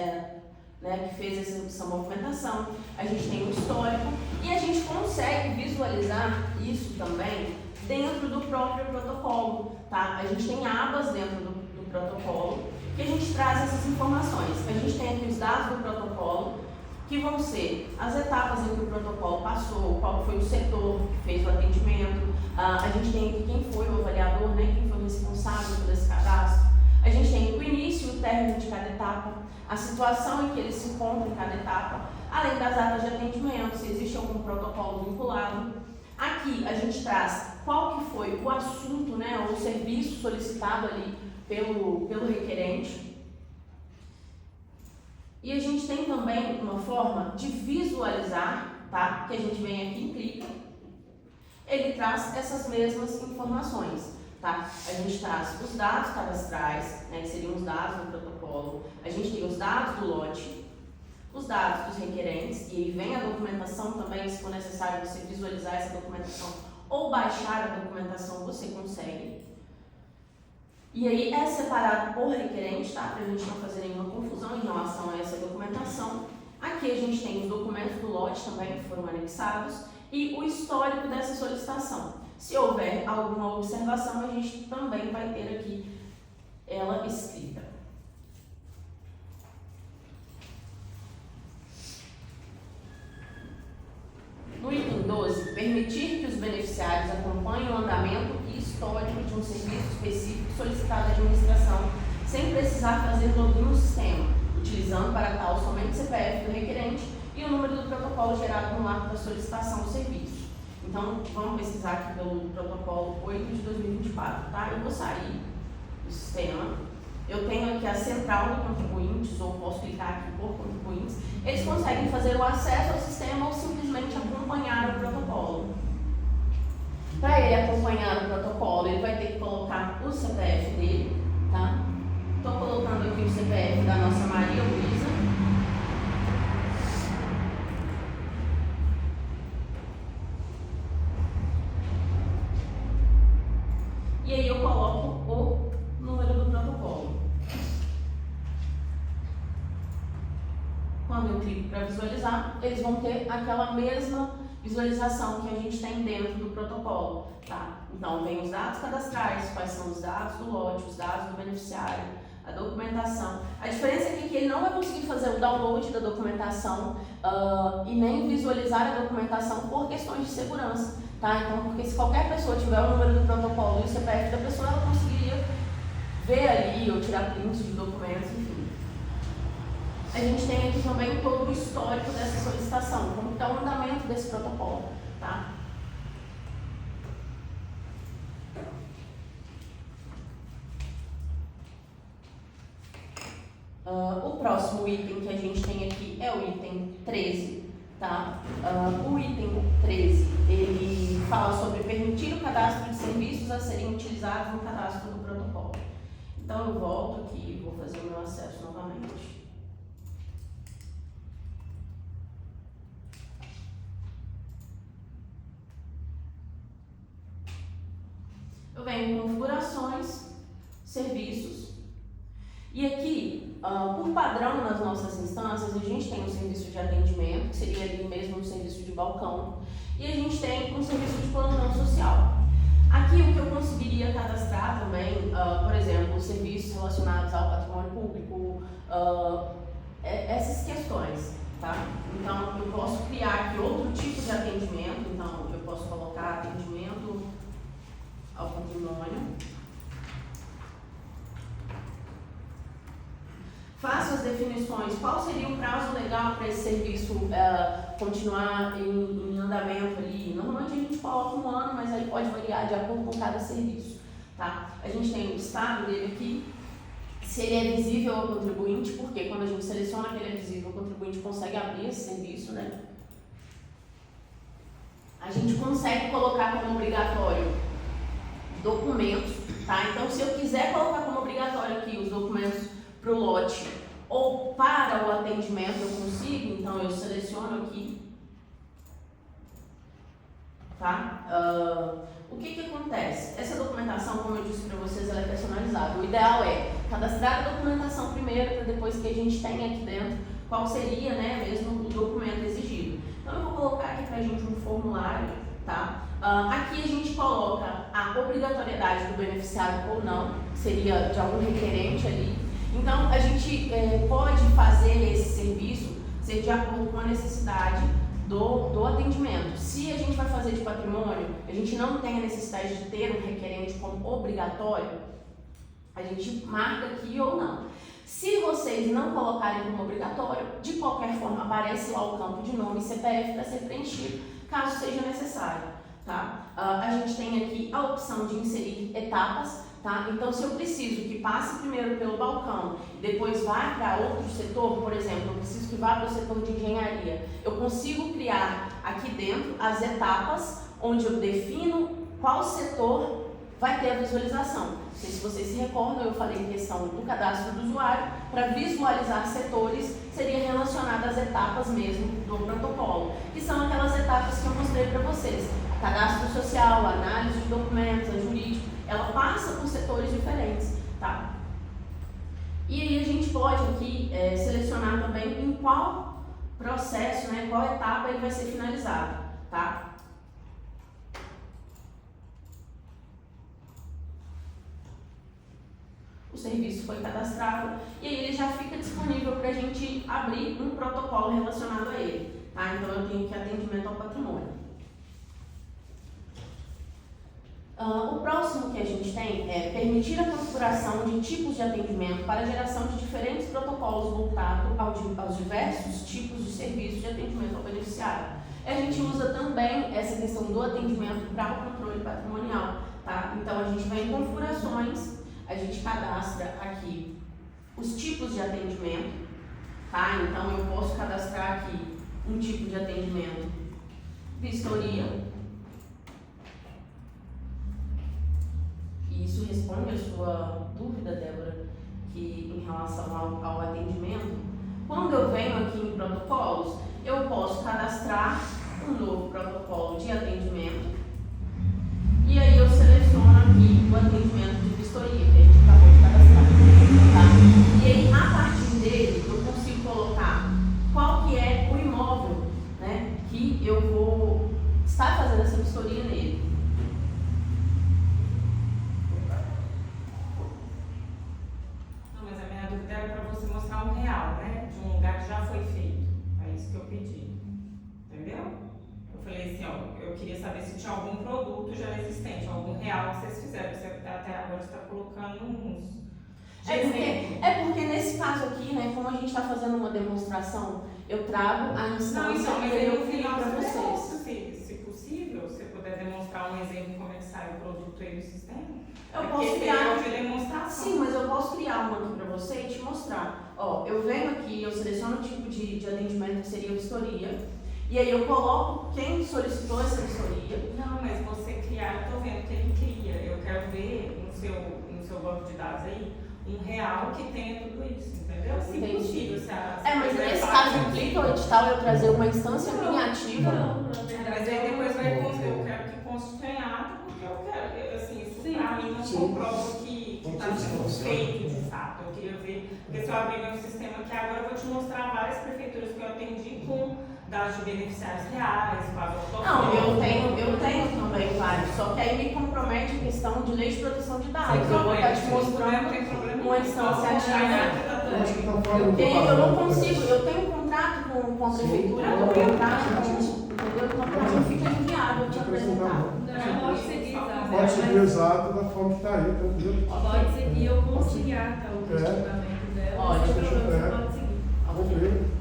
essa movimentação, a gente tem o histórico e a gente consegue visualizar isso também dentro do próprio protocolo. Tá? A gente tem abas dentro do protocolo que a gente traz essas informações. A gente tem aqui os dados do protocolo, que vão ser as etapas em que o protocolo passou, qual foi o setor que fez o atendimento, a gente tem aqui quem foi o avaliador, né, quem foi o responsável por esse cadastro, a gente tem o início e o término de cada etapa, a situação em que ele se encontra em cada etapa, além das datas de atendimento, se existe algum protocolo vinculado. Aqui a gente traz qual que foi o assunto, né, ou o serviço solicitado ali pelo requerente. E a gente tem também uma forma de visualizar, tá? Que a gente vem aqui e clica. Ele traz essas mesmas informações, tá? A gente traz os dados cadastrais, né, que seriam os dados do protocolo. A gente tem os dados do lote, os dados dos requerentes, e aí vem a documentação também, se for necessário você visualizar essa documentação ou baixar a documentação, você consegue. E aí é separado por requerente, tá? Para a gente não fazer nenhuma confusão em relação a essa documentação. Aqui a gente tem os documentos do lote também, que foram anexados, e o histórico dessa solicitação. Se houver alguma observação, a gente também vai ter aqui ela escrita. No item 12, permitir que os beneficiários acompanhem o andamento e histórico de um serviço específico solicitado à administração, sem precisar fazer login no sistema, utilizando para tal somente o CPF do requerente e o número do protocolo gerado no ato da solicitação do serviço. Então, vamos pesquisar aqui pelo protocolo 8 de 2024, tá? Eu vou sair do sistema. Eu tenho aqui a central do contribuintes, ou posso clicar aqui por contribuintes. Eles conseguem fazer o acesso ao sistema ou simplesmente acompanhar o protocolo. Para ele acompanhar o protocolo, ele vai ter que colocar o CPF dele, tá? Estou colocando aqui o CPF da nossa Maria Luísa. E aí eu coloco o número do protocolo. Quando eu clico para visualizar, eles vão ter aquela mesma visualização que a gente tem dentro do protocolo, tá? Então, vem os dados cadastrais, quais são os dados do lote, os dados do beneficiário, a documentação. A diferença aqui é que ele não vai conseguir fazer o download da documentação e nem visualizar a documentação por questões de segurança, tá? Então, porque se qualquer pessoa tiver o número do protocolo e o CPF da pessoa, ela conseguiria ver ali ou tirar prints de documentos, enfim. A gente tem aqui também todo o histórico dessa solicitação, como está o andamento desse protocolo, tá? O próximo item que a gente tem aqui é o item 13, tá? O item 13, ele fala sobre permitir o cadastro de serviços a serem utilizados no cadastro do protocolo. Então eu volto aqui e vou fazer o meu acesso novamente. Eu venho em configurações, serviços, e aqui, por padrão nas nossas instâncias, a gente tem um serviço de atendimento, que seria ali mesmo um serviço de balcão, e a gente tem um serviço de plantão social. Aqui o que eu conseguiria cadastrar também, por exemplo, serviços relacionados ao patrimônio público, essas questões, tá? Então, eu posso criar aqui outro tipo de atendimento, então eu posso colocar atendimento ao patrimônio. Faço as definições, qual seria o prazo legal para esse serviço continuar em andamento ali. Normalmente a gente coloca 1 ano, mas aí pode variar de acordo com cada serviço, tá? A gente tem o estado dele aqui, se ele é visível ao contribuinte, porque quando a gente seleciona que ele é visível, o contribuinte consegue abrir esse serviço, né? A gente consegue colocar como obrigatório documentos, tá? Então, se eu quiser colocar como obrigatório aqui os documentos para o lote ou para o atendimento, eu consigo, então eu seleciono aqui, tá? O que acontece? Essa documentação, como eu disse para vocês, ela é personalizada. O ideal é cadastrar a documentação primeiro, para depois que a gente tenha aqui dentro qual seria, né, mesmo o documento exigido. Então, eu vou colocar aqui para a gente um formulário, tá? Aqui a gente coloca a obrigatoriedade do beneficiário ou não, seria de algum requerente ali. Então, a gente pode fazer esse serviço ser de acordo com a necessidade do atendimento. Se a gente vai fazer de patrimônio, a gente não tem a necessidade de ter um requerente como obrigatório, a gente marca aqui ou não. Se vocês não colocarem como obrigatório, de qualquer forma aparece lá o campo de nome e CPF para ser preenchido, caso seja necessário, tá? A gente tem aqui a opção de inserir etapas, tá? Então, se eu preciso que passe primeiro pelo balcão e depois vá para outro setor, por exemplo, eu preciso que vá para o setor de engenharia, eu consigo criar aqui dentro as etapas onde eu defino qual setor vai ter a visualização. Não sei se vocês se recordam, eu falei em questão do cadastro do usuário, para visualizar setores, seria relacionado às etapas mesmo do protocolo, que são aquelas etapas que eu mostrei para vocês. Cadastro social, análise de documentos, a jurídico, ela passa por setores diferentes, tá? E aí a gente pode aqui selecionar também em qual processo, né, qual etapa ele vai ser finalizado, tá? o serviço foi cadastrado e aí ele já fica disponível para a gente abrir um protocolo relacionado a ele. Tá? Então eu tenho aqui atendimento ao patrimônio. O próximo que a gente tem é permitir a configuração de tipos de atendimento para a geração de diferentes protocolos voltados aos diversos tipos de serviços de atendimento ao beneficiário. A gente usa também essa questão do atendimento para o controle patrimonial. Tá? Então a gente vai em configurações, a gente cadastra aqui os tipos de atendimento. Tá? Então eu posso cadastrar aqui um tipo de atendimento, vistoria. E isso responde a sua dúvida, Débora, que em relação ao atendimento. Quando eu venho aqui em protocolos, eu posso cadastrar um novo protocolo de atendimento. E aí eu seleciono aqui o atendimento de vistoria, que a gente acabou de cadastrar. Tá? E aí, a partir dele, eu consigo colocar qual que é o imóvel, né, que eu vou estar fazendo essa vistoria nele. Era para você mostrar um real, né? De um lugar que já foi feito. É isso que eu pedi. Entendeu? Eu falei assim, ó, eu queria saber se tinha algum produto já existente, algum real que vocês fizeram. Você até agora está colocando uns. É porque nesse caso aqui, né, como a gente está fazendo uma demonstração, eu trago a instância mas e aí eu no crio final para você vocês. se possível, se puder demonstrar um exemplo de como é que sai o produto aí do sistema. Eu posso criar. De demonstração. Sim, mas eu posso criar uma aqui para você e te mostrar. Ó, eu venho aqui, eu seleciono o tipo de atendimento que seria a vistoria, e aí eu coloco quem solicitou essa vistoria. Não, mas você criar, eu tô vendo que ele cria. Eu quero ver no seu banco de dados aí um real que tenha tudo isso, entendeu? Se possível, mas nesse caso implica o edital eu trazer uma instância minha ativa. Não, na verdade. Mas aí depois vai constar, eu quero que conste ganhado, porque eu quero, assim, isso pra mim não comprova que está sendo feito de fato. Eu queria ver, porque se eu abrir meu sistema aqui agora, eu vou te mostrar várias prefeituras que eu atendi com dados de beneficiários reais, quase Não, eu tenho também vários, só que aí me compromete a questão de lei de proteção de dados. Eu vou estar te mostrando uma instância ativa. Eu acho que está fora do Eu não consigo, eu tenho um contrato com a prefeitura, eu tenho um contrato com, entendeu? Então para mim fica inviável te apresentar. Não, pode seguir, Isabel. Pode seguir exato da forma que está aí, tranquilo. Pode seguir, eu conciliar tá, o questionamento dela. Pode, Sem problema, você pode seguir. Tranquilo.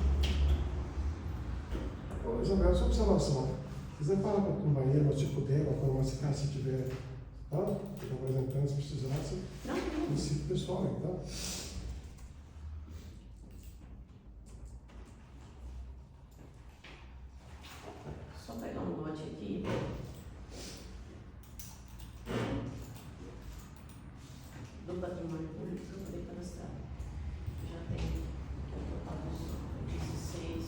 Ô, Isabel, só observação. Se quiser falar com o companheiro, mas tipo dela, quando mais caso se tiver, tá? Representante, se precisar, você ensina o pessoal aí, tá? Só pegar um lote aqui. Do patrimônio público para poder cadastrar. Já tem o total dos 16.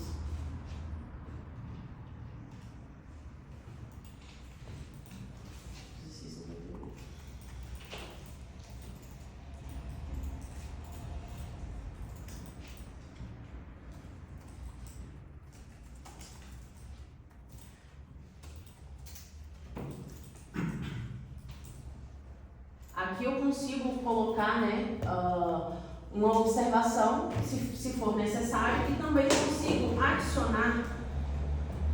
Aqui eu consigo colocar, né, uma observação, se for necessário, e também consigo adicionar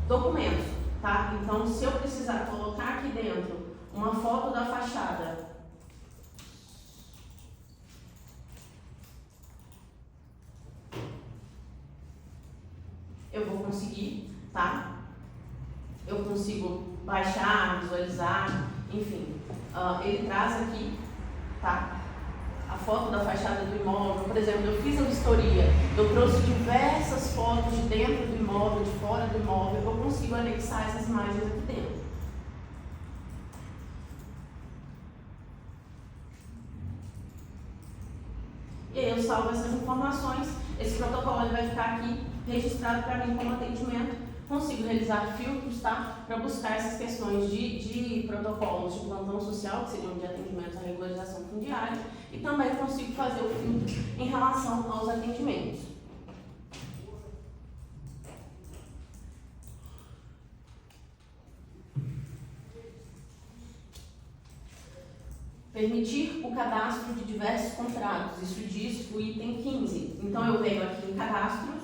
documentos, tá? Então, se eu precisar colocar aqui dentro uma foto da fachada, eu vou conseguir, tá? Eu consigo baixar, visualizar, enfim. Ele traz aqui, tá? A foto da fachada do imóvel. Por exemplo, eu fiz a vistoria, eu trouxe diversas fotos de dentro do imóvel, de fora do imóvel, eu consigo anexar essas imagens aqui dentro. E aí eu salvo essas informações, esse protocolo ele vai ficar aqui registrado para mim como atendimento. Consigo realizar filtros, tá? Para buscar essas questões de protocolos de plantão social, que seriam de atendimento à regularização fundiária, e também consigo fazer o filtro em relação aos atendimentos. permitir o cadastro de diversos contratos. Isso diz o item 15. Então, eu venho aqui em cadastros,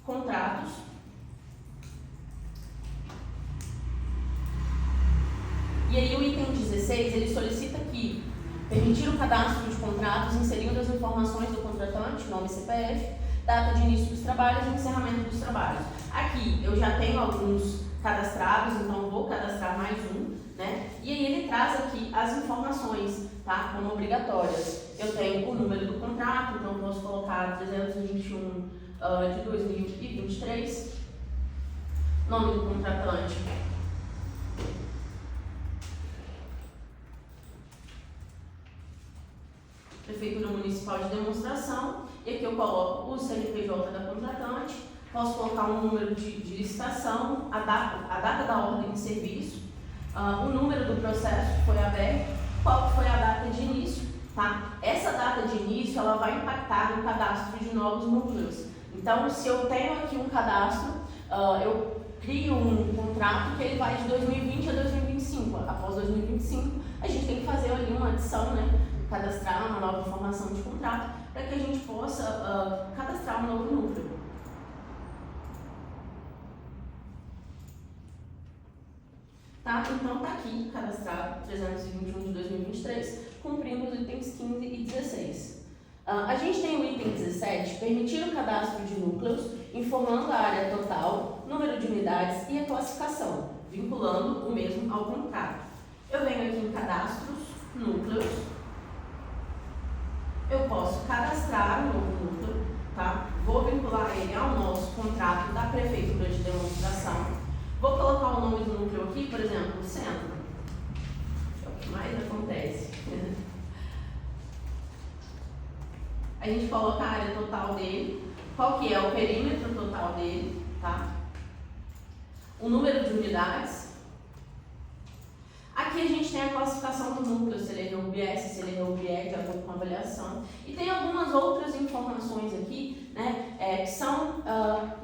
contratos. E aí, o item 16, ele solicita aqui permitir o cadastro de contratos inserindo as informações do contratante, nome e CPF, data de início dos trabalhos e encerramento dos trabalhos. Aqui, eu já tenho alguns cadastrados, então vou cadastrar mais um, né? E aí ele traz aqui as informações, tá? Como obrigatórias. Eu tenho o número do contrato, então posso colocar 321 de 2023, nome do contratante, Prefeitura Municipal de Demonstração, e aqui eu coloco o CNPJ da contratante, posso colocar um número de licitação, a data da ordem de serviço, o número do processo que foi aberto, qual que foi a data de início, tá? Essa data de início, ela vai impactar no cadastro de novos núcleos. Então, se eu tenho aqui um cadastro, eu crio um contrato que ele vai de 2020 a 2025. Após 2025, a gente tem que fazer ali uma adição, né? Cadastrar uma nova informação de contrato para que a gente possa cadastrar um novo núcleo. Tá? Então está aqui cadastrado 321 de 2023, cumprindo os itens 15 e 16. A gente tem o item 17, permitir o cadastro de núcleos, informando a área total, número de unidades e a classificação, vinculando o mesmo ao contrato. Eu venho aqui em cadastros, núcleos. Eu posso cadastrar um novo núcleo, tá? Vou vincular ele ao nosso contrato da Prefeitura de Demonstração. Vou colocar o nome do núcleo aqui, por exemplo, centro. É o que mais acontece. A gente coloca a área total dele, qual que é o perímetro total dele, tá? O número de unidades. Aqui a gente tem a classificação do núcleo, se ele é RUBS, se ele é RUBE, de acordo com a avaliação. E tem algumas outras informações aqui, né, que são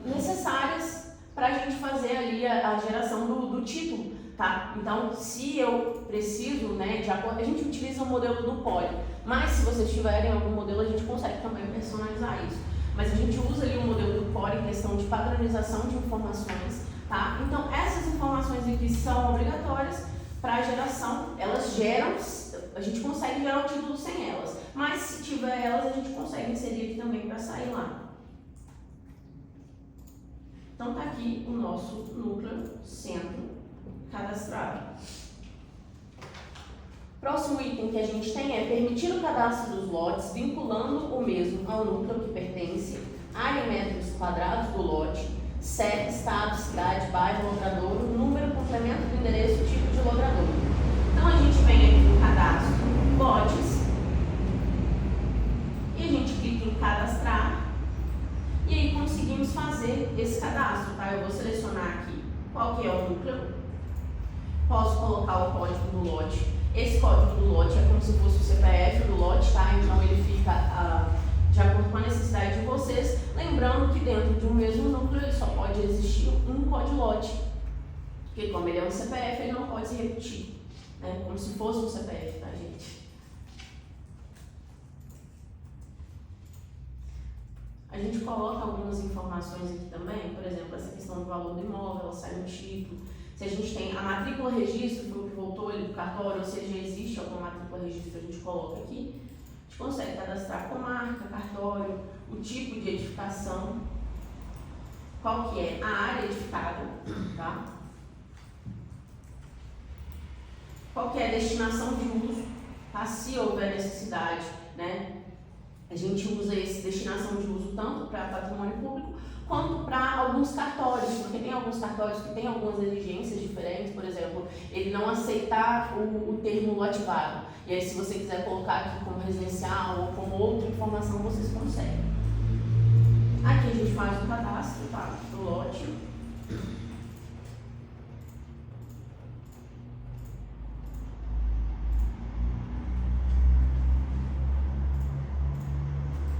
necessárias para a gente fazer ali a geração do título, tá? Então, se eu preciso, né, de acordo, a gente utiliza o modelo do POLI, mas se vocês tiverem algum modelo, a gente consegue também personalizar isso. Mas a gente usa ali o modelo do POLI em questão de padronização de informações, tá? Então, essas informações aqui são obrigatórias para a geração, elas geram, a gente consegue gerar o título sem elas, mas se tiver elas, a gente consegue inserir aqui também para sair lá. Então tá aqui o nosso núcleo centro cadastrado. Próximo item que a gente tem é permitir o cadastro dos lotes, vinculando o mesmo ao núcleo que pertence, área em metros quadrados do lote, CEP, estado, cidade, bairro, logradouro, número, complemento do endereço, tipo de logradouro. Então a gente vem aqui no cadastro, lotes, e a gente clica em cadastrar, e aí conseguimos fazer esse cadastro, tá? Eu vou selecionar aqui qual que é o núcleo, posso colocar o código do lote. Esse código do lote é como se fosse o CPF do lote, tá? Então ele fica de acordo com a necessidade de vocês, lembrando que dentro de um mesmo núcleo ele só pode existir um código lote, porque como ele é um CPF, ele não pode se repetir, né? Como se fosse um CPF, tá, gente? A gente coloca algumas informações aqui também, por exemplo, essa questão do valor do imóvel, ela sai no título. Se a gente tem a matrícula registro, foi o que voltou ele do cartório, ou seja, existe alguma matrícula registro, a gente coloca aqui. A gente consegue cadastrar comarca, cartório, o tipo de edificação, qual que é a área edificada, tá? Qual que é a destinação de uso, tá? Se houver necessidade, né? A gente usa essa destinação de uso tanto para patrimônio público quanto para alguns cartórios, porque tem alguns cartórios que têm algumas exigências diferentes, por exemplo, ele não aceitar o termo lote vago. E aí, se você quiser colocar aqui como residencial ou como outra informação, vocês conseguem. Aqui a gente faz o cadastro, tá? Do lote.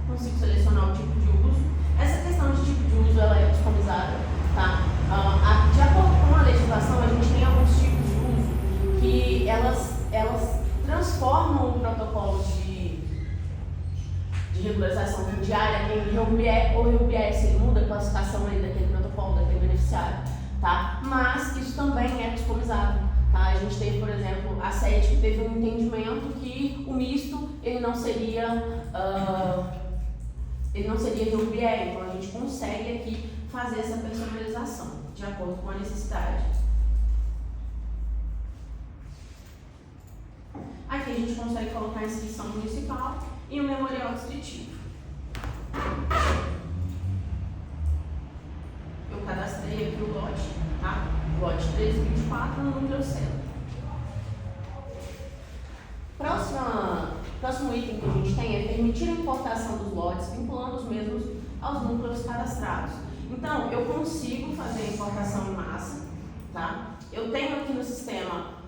Consigo selecionar o tipo de uso. Essa questão de tipo de uso, ela é customizada, tá? De acordo com a legislação, a gente tem alguns tipos de uso que elas transformam o de regularização fundiária em REUBIE ou REUBIS, ele muda a classificação aí daquele protocolo, daquele beneficiário, tá? Mas isso também é customizável, tá? A gente teve, por exemplo, a SED que teve um entendimento que o misto, ele não seria REUBIE, então a gente consegue aqui fazer essa personalização, de acordo com a necessidade. Aqui a gente consegue colocar a inscrição municipal e o memorial descritivo. Eu cadastrei aqui o lote, tá? Lote 1324 no núcleo centro. Próximo item que a gente tem é permitir a importação dos lotes, vinculando os mesmos aos núcleos cadastrados. Então, eu consigo fazer a importação em massa, tá? Eu tenho aqui no sistema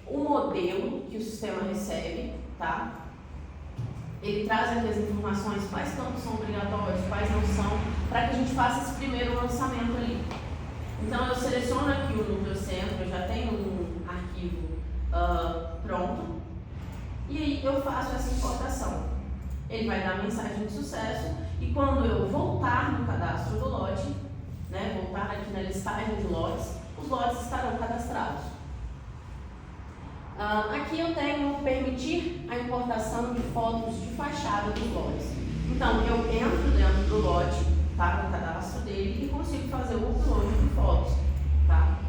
o modelo que o sistema recebe, tá? Ele traz aqui as informações, quais campos são obrigatórios, quais não são, para que a gente faça esse primeiro lançamento ali. Então, eu seleciono aqui o núcleo centro, eu já tenho um arquivo pronto, e aí eu faço essa importação. Ele vai dar a mensagem de sucesso, e quando eu voltar no cadastro do lote, né, voltar aqui na listagem de lotes, os lotes estarão cadastrados. Aqui eu tenho permitir a importação de fotos de fachada dos lotes. Então, eu entro dentro do lote, tá, no cadastro dele, e consigo fazer o upload de fotos, tá?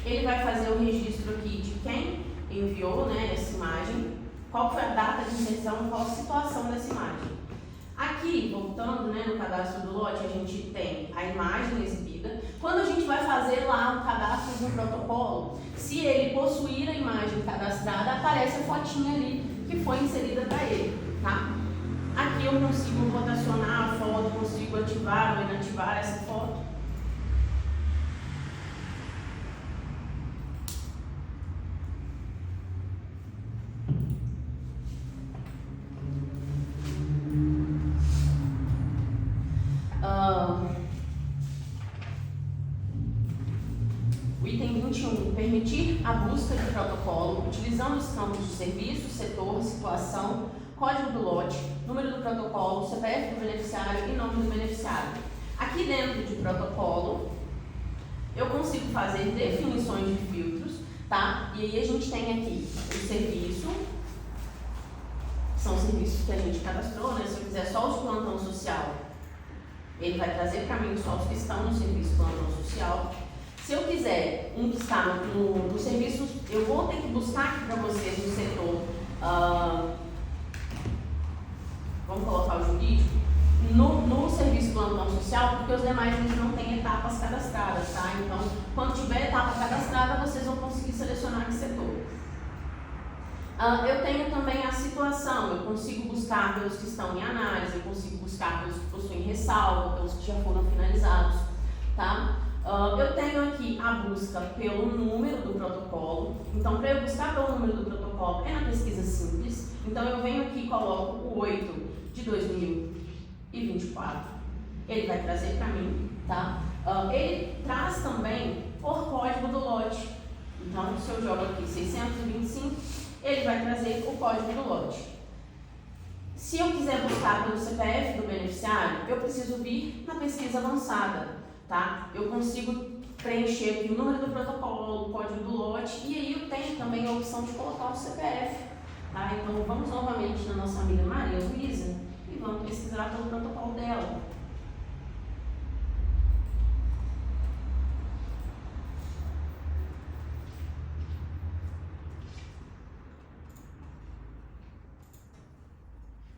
Ele vai fazer o registro aqui de quem enviou, né, essa imagem, qual foi a data de inserção, qual a situação dessa imagem. Aqui, voltando, né, no cadastro do lote, a gente tem a imagem exibida. Quando a gente vai fazer lá o cadastro do protocolo, se ele possuir a imagem cadastrada, aparece a fotinha ali que foi inserida para ele, tá? Aqui eu consigo rotacionar a foto, consigo ativar ou inativar essa foto. O item 21, permitir a busca de protocolo utilizando os campos de serviço, setor, situação, código do lote, número do protocolo, CPF do beneficiário e nome do beneficiário. Aqui dentro de protocolo, eu consigo fazer definições de filtros, tá? E aí a gente tem aqui o serviço, são os serviços que a gente cadastrou, né? Se eu quiser só os plantão social, ele vai trazer para mim só os que estão no serviço plantão social. Se eu quiser um que está no serviço, eu vou ter que buscar aqui para vocês no setor, vamos colocar o jurídico, no serviço plantão social, porque os demais eles não têm etapas cadastradas, tá? Então, quando tiver etapa cadastrada, vocês vão conseguir selecionar que setor. Eu tenho também a situação, eu consigo buscar pelos que estão em análise, eu consigo buscar pelos que possuem ressalva, pelos que já foram finalizados, tá? Eu tenho aqui a busca pelo número do protocolo. Então, para eu buscar pelo número do protocolo é na pesquisa simples. Então, eu venho aqui e coloco o 8 de 2024. Ele vai trazer para mim, tá? Ele traz também por código do lote. Então, se eu jogo aqui 625, ele vai trazer o código do lote. Se eu quiser buscar pelo CPF do beneficiário, eu preciso vir na pesquisa avançada. Tá? Eu consigo preencher aqui o número do protocolo, o código do lote, e aí eu tenho também a opção de colocar o CPF. Tá? Então vamos novamente na nossa amiga Maria Luísa e vamos pesquisar pelo protocolo dela.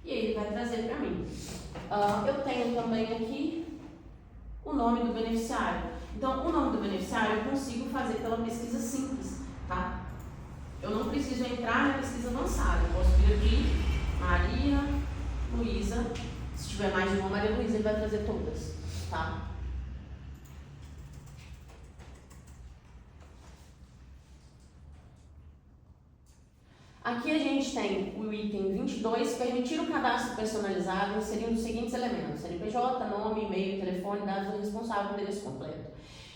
E ele vai trazer para mim. Eu tenho também aqui o nome do beneficiário. Então, o nome do beneficiário eu consigo fazer pela pesquisa simples, tá? Eu não preciso entrar na pesquisa avançada. Eu posso vir aqui, Maria Luísa. Se tiver mais de uma Maria Luísa, ele vai trazer todas, tá? Aqui a gente tem o item 22, permitir o cadastro personalizado inserindo os seguintes elementos: CNPJ, nome, e-mail, telefone, dados do responsável por endereço completo.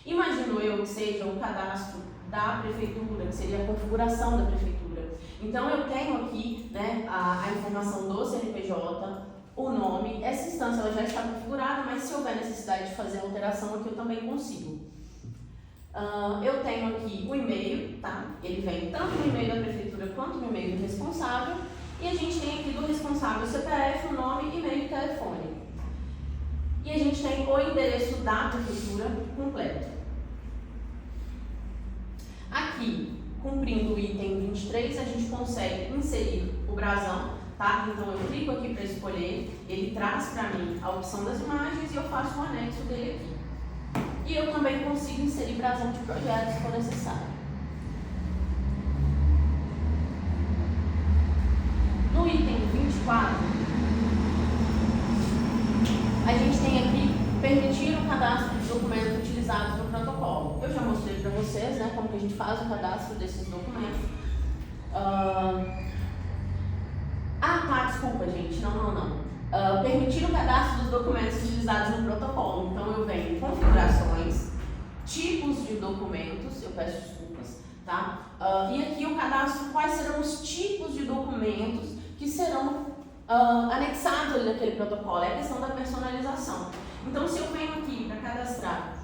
Imagino eu que seja o cadastro da prefeitura, que seria a configuração da prefeitura. Então eu tenho aqui, né, a informação do CNPJ, o nome, essa instância ela já está configurada, mas se houver necessidade de fazer alteração aqui eu também consigo. Eu tenho aqui o e-mail, tá? Ele vem tanto no e-mail da prefeitura quanto no e-mail do responsável. E a gente tem aqui do responsável o CPF, o nome, e-mail e telefone. E a gente tem o endereço da prefeitura completo. Aqui, cumprindo o item 23, a gente consegue inserir o brasão, tá? Então eu clico aqui para escolher, ele traz para mim a opção das imagens e eu faço o anexo dele aqui. E eu também consigo inserir brasão de projeto se for necessário. No item 24, a gente tem aqui permitir o cadastro de documentos utilizados no protocolo. Eu já mostrei para vocês, né, como que a gente faz o cadastro desses documentos. Tá, desculpa, gente. Não. Permitir o cadastro dos documentos utilizados no protocolo. Então, eu venho em configurações, tipos de documentos, eu peço desculpas, tá? E aqui eu cadastro quais serão os tipos de documentos que serão anexados ali naquele protocolo. É a questão da personalização. Então, se eu venho aqui para cadastrar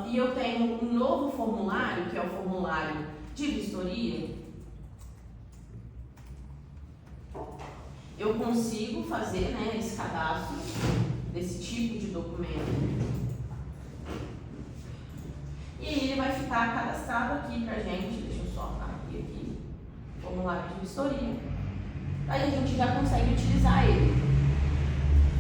e eu tenho um novo formulário, que é o formulário de vistoria, eu consigo fazer, né, esse cadastro desse tipo de documento. E aí ele vai ficar cadastrado aqui pra gente. Deixa eu só abrir aqui o formulário de vistoria. Aí a gente já consegue utilizar ele.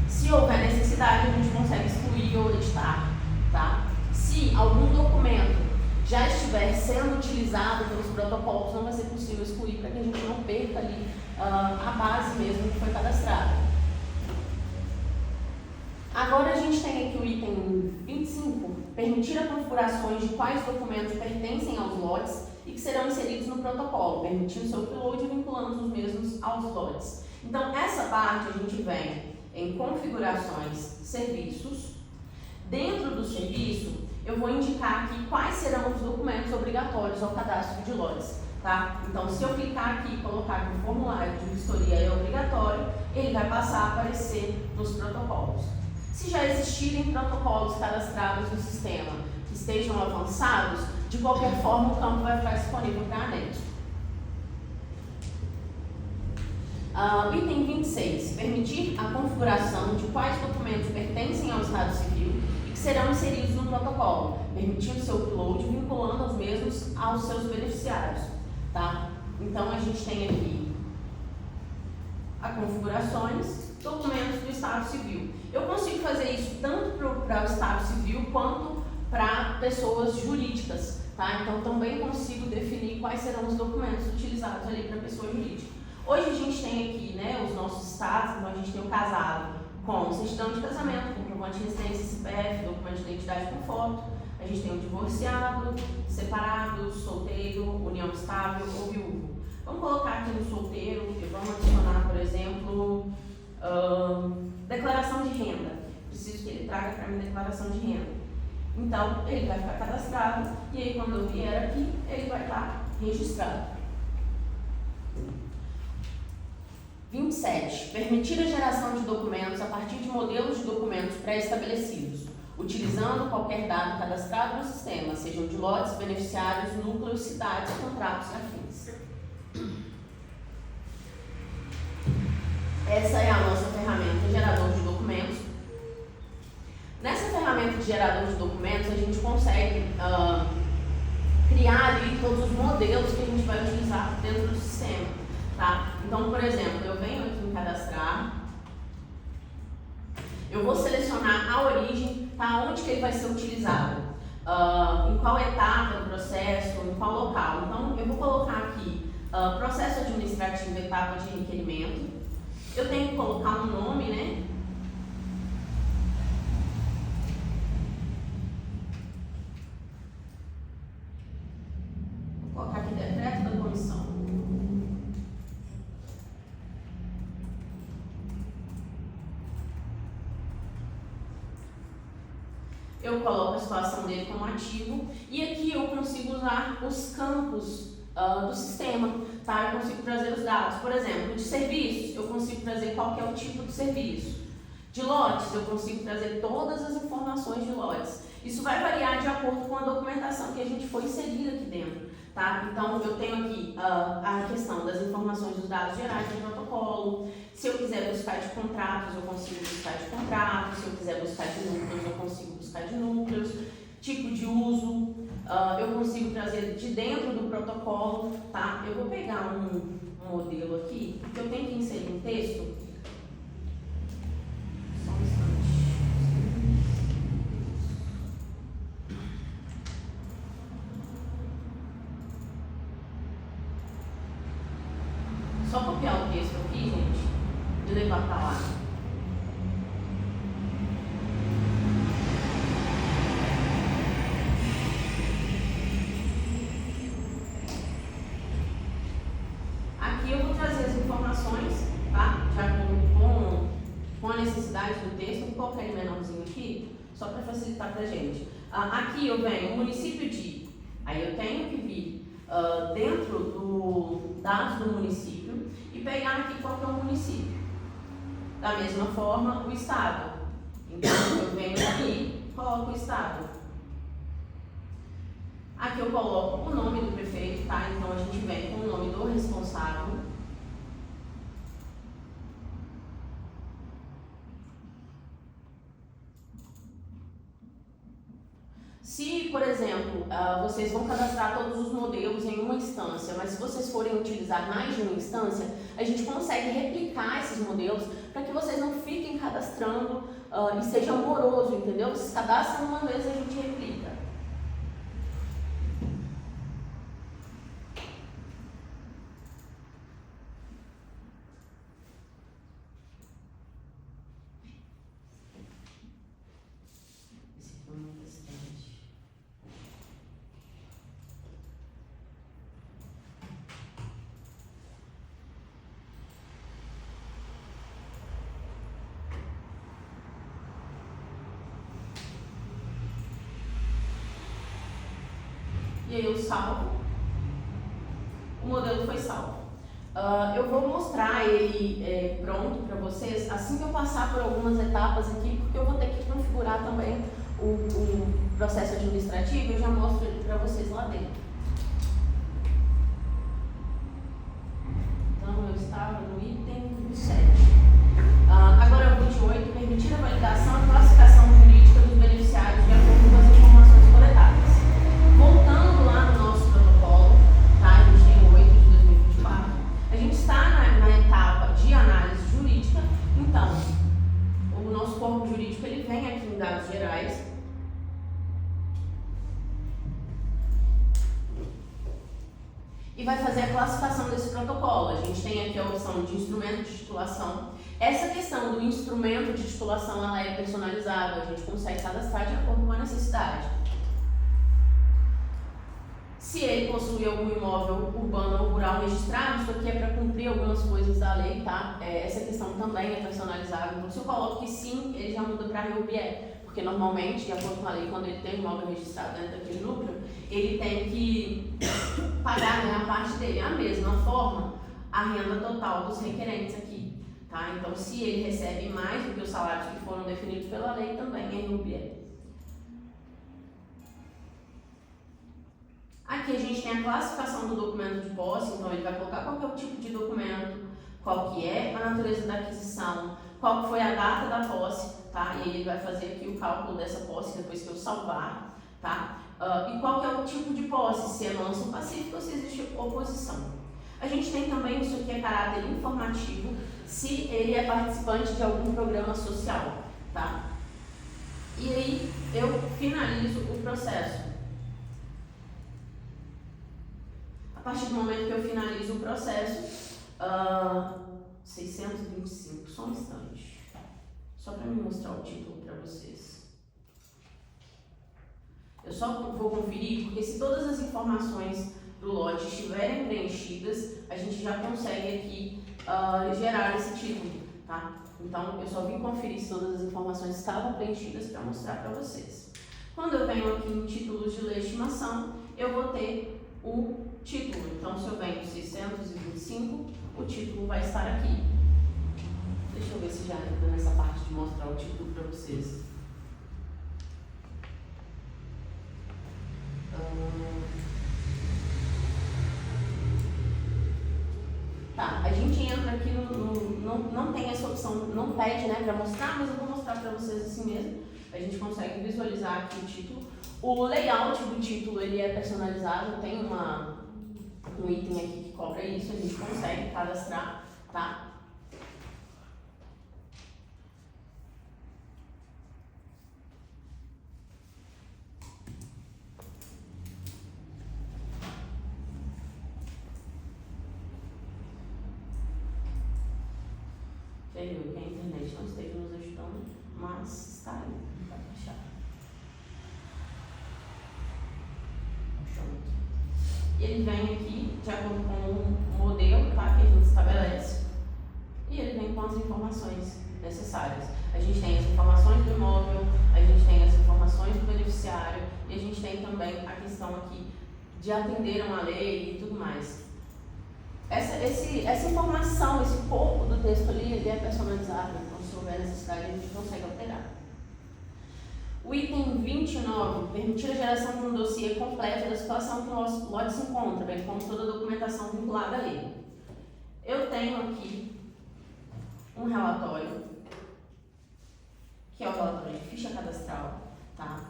Se houver necessidade, a gente consegue excluir ou editar, tá? Se algum documento já estiver sendo utilizado pelos protocolos, não vai ser possível excluir para que a gente não perca ali a base mesmo que foi cadastrada. Agora a gente tem aqui o item 25, permitir a configurações de quais documentos pertencem aos lotes e que serão inseridos no protocolo, permitindo seu upload e vinculando os mesmos aos lotes. Então, essa parte a gente vem em configurações, serviços. Dentro do serviço, eu vou indicar aqui quais serão os documentos obrigatórios ao cadastro de lotes, tá? Então, se eu clicar aqui e colocar que o formulário de vistoria é obrigatório, ele vai passar a aparecer nos protocolos. Se já existirem protocolos cadastrados no sistema que estejam avançados, de qualquer forma o campo vai ficar disponível para anexo. Item 26. Permitir a configuração de quais documentos pertencem ao Estado Civil e que serão inseridos no protocolo, permitindo seu upload, vinculando os mesmos aos seus beneficiários. Tá? Então, a gente tem aqui a configurações, documentos do Estado Civil. Eu consigo fazer isso tanto para o Estado Civil quanto para pessoas jurídicas. Tá? Então, também consigo definir quais serão os documentos utilizados ali para pessoa jurídica. Hoje a gente tem aqui, né, os nossos estados, então a gente tem o casado com certidão de casamento, comprovante de residência, CPF, documento de identidade com foto. A gente tem o divorciado, separado, solteiro, união estável ou viúvo. Vamos colocar aqui no solteiro e vamos adicionar, por exemplo, declaração de renda. Preciso que ele traga para mim declaração de renda. Então, ele vai ficar cadastrado e aí quando eu vier aqui, ele vai estar registrado. 27. Permitir a geração de documentos a partir de modelos de documentos pré-estabelecidos, utilizando qualquer dado cadastrado no sistema, sejam de lotes, beneficiários, núcleos, cidades, contratos e afins. Essa é a nossa ferramenta gerador de documentos. Nessa ferramenta de gerador de documentos, a gente consegue criar ali todos os modelos que a gente vai utilizar dentro do sistema. Tá? Então, por exemplo, eu venho aqui em cadastrar, eu vou selecionar a origem, tá? Onde que ele vai ser utilizado, em qual etapa do processo, em qual local. Então, eu vou colocar aqui processo administrativo, etapa de requerimento. Eu tenho que colocar um nome, né? Vou colocar aqui decreto da comissão. eu coloco a situação dele como ativo e aqui eu consigo usar os campos do sistema, tá? Eu consigo trazer os dados, por exemplo, de serviços, eu consigo trazer qual que é o tipo de serviço. De lotes, eu consigo trazer todas as informações de lotes. Isso vai variar de acordo com a documentação que a gente for inserir aqui dentro, tá? Então, eu tenho aqui a questão das informações dos dados gerais do protocolo. Se eu quiser buscar de contratos, eu consigo buscar de contratos. Se eu quiser buscar de núcleos, eu consigo buscar de núcleos. Tipo de uso, eu consigo trazer de dentro do protocolo, tá? Eu vou pegar um modelo aqui, que eu tenho que inserir um texto. Só um instante. Só copiar o texto aqui, gente, e levar para lá. Aqui eu vou trazer as informações, tá? De acordo com a necessidade do texto. Vou colocar ele menorzinho aqui, só para facilitar para a gente. Aqui eu venho o município de, aí eu tenho que vir dentro do dados do município e pegar aqui qual que é o município. Da mesma forma, o estado. Então, eu venho aqui e coloco o estado. Aqui eu coloco o nome do prefeito, tá? Então, a gente vem com o nome do responsável. Se, por exemplo, vocês vão cadastrar todos os modelos em uma instância, mas se vocês forem utilizar mais de uma instância, a gente consegue replicar esses modelos para que vocês não fiquem cadastrando e seja moroso, entendeu? Vocês cadastram uma vez e a gente replica. E aí eu salvo, o modelo foi salvo. Eu vou mostrar ele pronto para vocês assim que eu passar por algumas etapas aqui, porque eu vou ter que configurar também o processo administrativo. Eu já mostro ele para vocês lá dentro. Então eu estava no item 7. Agora o 28, permitir a validação e classificação jurídica dos beneficiários de acordo com as informações coletadas. Voltando lá no nosso protocolo, tá? A gente tem o 8 de 2024. A gente está na etapa de análise jurídica. Então, o nosso corpo jurídico ele vem aqui em dados gerais. E vai fazer a classificação desse protocolo. A gente tem aqui a opção de instrumento de titulação. Essa questão do instrumento de titulação ela é personalizável. A gente consegue cadastrar de acordo com a necessidade. Se ele possui algum imóvel urbano ou rural registrado, isso aqui é para cumprir algumas coisas da lei, tá? Essa questão também é personalizável. Então, se eu coloco que sim, ele já muda para REUBIE, porque normalmente, de acordo com a lei, quando ele tem um imóvel registrado dentro daquele núcleo, ele tem que pagar, né, a parte dele. A mesma forma, a renda total dos requerentes aqui, tá? Então, se ele recebe mais do que os salários que foram definidos pela lei, também é REUBIE. Aqui a gente tem a classificação do documento de posse, então ele vai colocar qual que é o tipo de documento, qual que é a natureza da aquisição, qual que foi a data da posse, tá? E ele vai fazer aqui o cálculo dessa posse depois que eu salvar, tá? E qual que é o tipo de posse, se é manso ou pacífico ou se existe oposição. A gente tem também, isso aqui é caráter informativo, se ele é participante de algum programa social, tá? E aí eu finalizo o processo. A partir do momento que eu finalizo o processo, 625, só um instante, só para me mostrar o título para vocês. Eu só vou conferir, porque se todas as informações do lote estiverem preenchidas, a gente já consegue aqui gerar esse título, tá? Então, eu só vim conferir se todas as informações estavam preenchidas para mostrar para vocês. Quando eu venho aqui em títulos de legitimação, eu vou ter o título. Então, se eu venho 625, o título vai estar aqui. Deixa eu ver se já entra nessa parte de mostrar o título para vocês. Tá, a gente entra aqui não tem essa opção, não pede, né, para mostrar, mas eu vou mostrar para vocês assim mesmo. A gente consegue visualizar aqui o título. O layout do título, ele é personalizado, tem um item aqui que cobra isso, a gente consegue cadastrar, tá? Creio que a internet não esteja nos ajudando, mas está aí, não vai fechar. E ele vem aqui de acordo com o modelo, tá, que a gente estabelece, e ele vem com as informações necessárias. A gente tem as informações do imóvel, a gente tem as informações do beneficiário, e a gente tem também a questão aqui de atenderam a lei e tudo mais. Essa informação, esse corpo do texto ali, ele é personalizado, então se houver necessidade a gente consegue alterar. O item 29, permitir a geração de um dossiê completo da situação que o nosso lote se encontra, bem como toda a documentação vinculada a ele. Eu tenho aqui um relatório, que é o relatório de ficha cadastral, tá?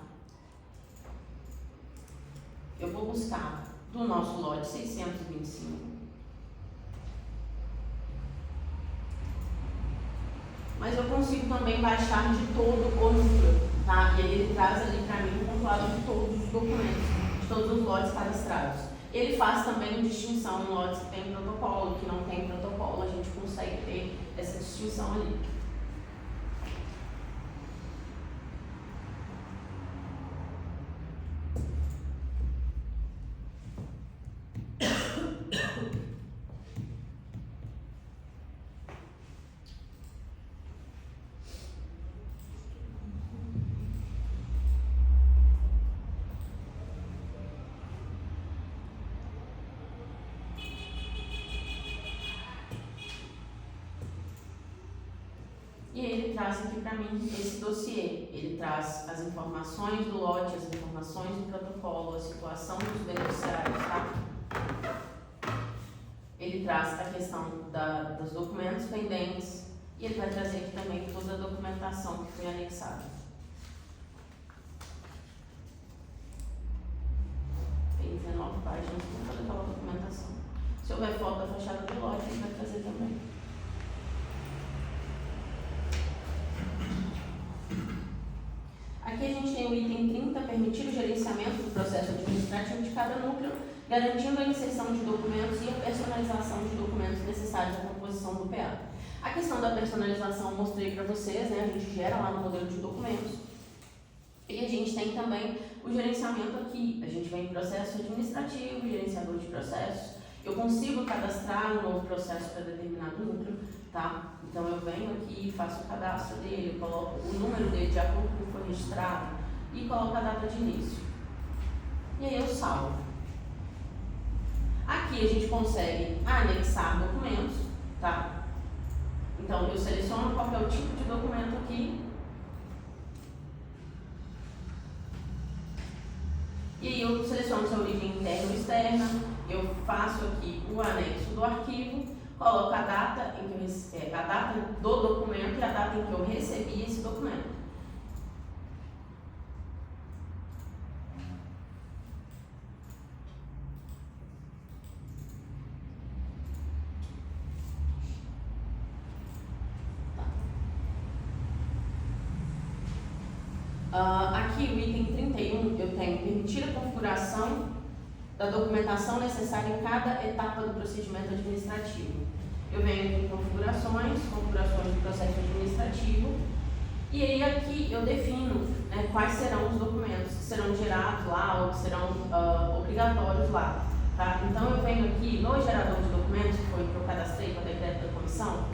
Eu vou buscar do nosso lote 625. Mas eu consigo também baixar de todo o núcleo, tá? E ele traz ali para mim um compilado de todos os documentos, de todos os lotes cadastrados. Ele faz também distinção em lotes que tem protocolo, que não tem protocolo, a gente consegue ter essa distinção ali. E ele traz aqui para mim esse dossiê. Ele traz as informações do lote, as informações do protocolo, a situação dos beneficiários, tá? Ele traz a questão dos documentos pendentes e ele vai trazer aqui também toda a documentação que foi anexada. Tem 19 páginas com toda aquela documentação. Se houver foto da fachada do lote, ele vai trazer também. Aqui a gente tem o item 30, permitir o gerenciamento do processo administrativo de cada núcleo, garantindo a inserção de documentos e a personalização de documentos necessários à composição do PA. A questão da personalização eu mostrei para vocês, né? A gente gera lá no modelo de documentos. E a gente tem também o gerenciamento aqui. A gente vem em processo administrativo, gerenciador de processos. Eu consigo cadastrar um novo processo para determinado núcleo, tá? Então eu venho aqui, faço o cadastro dele, eu coloco o número dele de acordo com o que foi registrado e coloco a data de início. E aí eu salvo. Aqui a gente consegue anexar documentos, tá? Então eu seleciono qual é o tipo de documento aqui. E aí eu seleciono se é origem interna ou externa, eu faço aqui o anexo do arquivo, coloco a data a data do documento e a data em que eu recebi esse documento. Aqui o item 31 eu tenho permitir a configuração da documentação necessária em cada etapa do procedimento administrativo. Eu venho em configurações do processo administrativo, e aí aqui eu defino, né, quais serão os documentos que serão gerados lá ou que serão obrigatórios lá. Tá? Então eu venho aqui no gerador de documentos, que foi o que eu cadastrei com o decreto da comissão,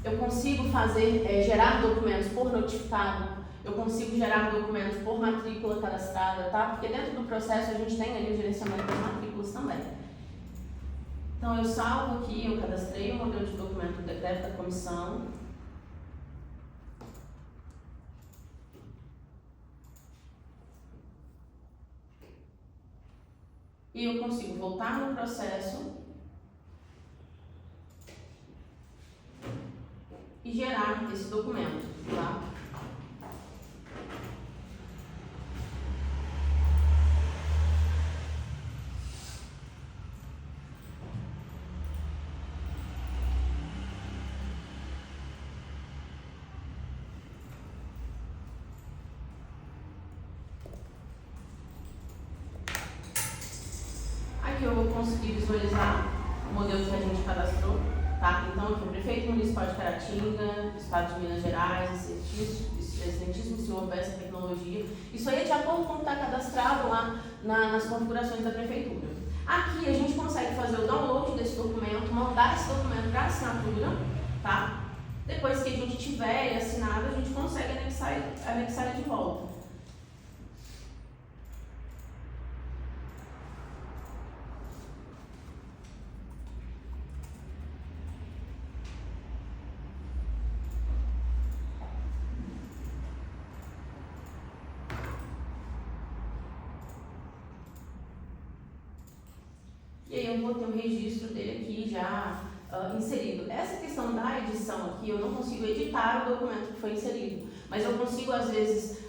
eu consigo fazer, gerar documentos por notificado, eu consigo gerar documentos por matrícula cadastrada, tá? Porque dentro do processo a gente tem ali o gerenciamento das matrículas também. Então eu salvo aqui, eu cadastrei o modelo de documento do decreto da comissão. E eu consigo voltar no processo e gerar esse documento, tá? Aqui eu vou conseguir visualizar o modelo que a gente cadastrou, tá? Então aqui o prefeito municipal de Caratinga, Estado de Minas Gerais, excelentíssimo senhor Bessa Tecnologia. Isso aí é de acordo com o que está cadastrado lá nas configurações da prefeitura. Aqui a gente consegue fazer o download desse documento, mandar esse documento para assinatura, tá? Depois que a gente tiver ele assinado, a gente consegue anexar ele de volta. E aí eu vou ter o registro dele aqui já inserido. Essa questão da edição aqui, eu não consigo editar o documento que foi inserido, mas eu consigo, às vezes,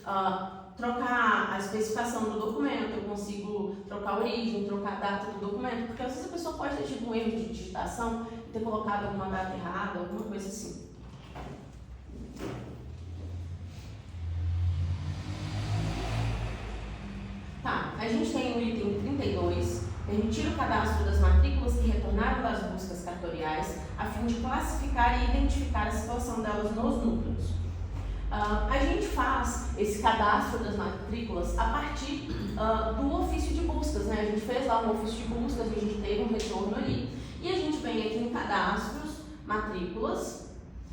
trocar a especificação do documento, eu consigo trocar a origem, trocar a data do documento, porque às vezes a pessoa pode ter tido um erro de digitação e ter colocado alguma data errada, alguma coisa assim. Tá, a gente tem o item 32, permitir o cadastro das matrículas que retornaram das buscas cartoriais, a fim de classificar e identificar a situação delas nos núcleos. A gente faz esse cadastro das matrículas a partir do ofício de buscas, né? A gente fez lá um ofício de buscas, a gente teve um retorno ali, e a gente vem aqui em cadastros, matrículas,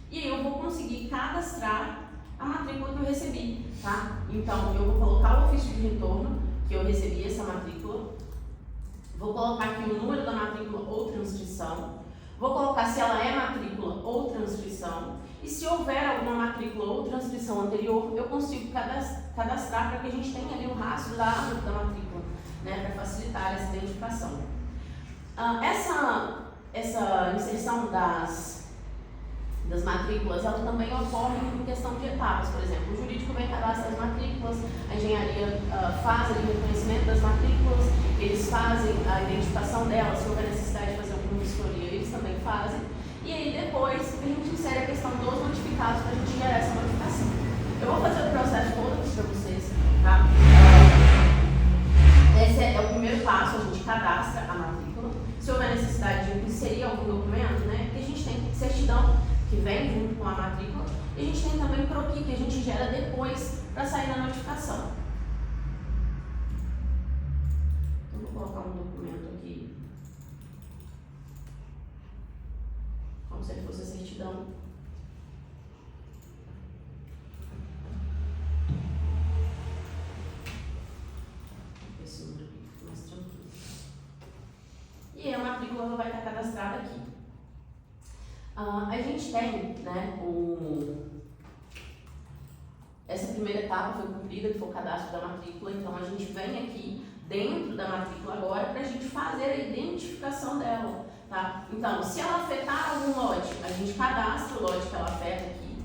e aí eu vou conseguir cadastrar a matrícula que eu recebi, tá? Então, eu vou colocar o ofício de retorno, que eu recebi essa matrícula, vou colocar aqui o número da matrícula ou transcrição, vou colocar se ela é matrícula ou transcrição, e se houver alguma matrícula ou transcrição anterior, eu consigo cadastrar para que a gente tenha ali o rastro da árvore da matrícula, né, para facilitar essa identificação. Essa inserção das matrículas, ela também ocorre em questão de etapas. Por exemplo, o jurídico vem cadastrar as matrículas, a engenharia faz o reconhecimento das matrículas, eles fazem a identificação delas, se houver necessidade de fazer alguma vistoria, eles também fazem. E aí depois a gente insere a questão dos notificados para a gente gerar essa notificação. Eu vou fazer o processo todo aqui para vocês, tá? Esse é o primeiro passo, a gente cadastra a matrícula. Se houver necessidade de inserir algum documento, né? Porque a gente tem certidão que vem junto com a matrícula, e a gente tem também croquis que a gente gera depois para sair na notificação. Então vou colocar um documento aqui, como se ele fosse a certidão. Esse número aqui fica mais tranquilo. E a matrícula vai estar cadastrada aqui. A gente tem, né, essa primeira etapa foi cumprida, que foi o cadastro da matrícula, então a gente vem aqui dentro da matrícula agora para a gente fazer a identificação dela, tá? Então, se ela afetar algum lote, a gente cadastra o lote que ela afeta aqui.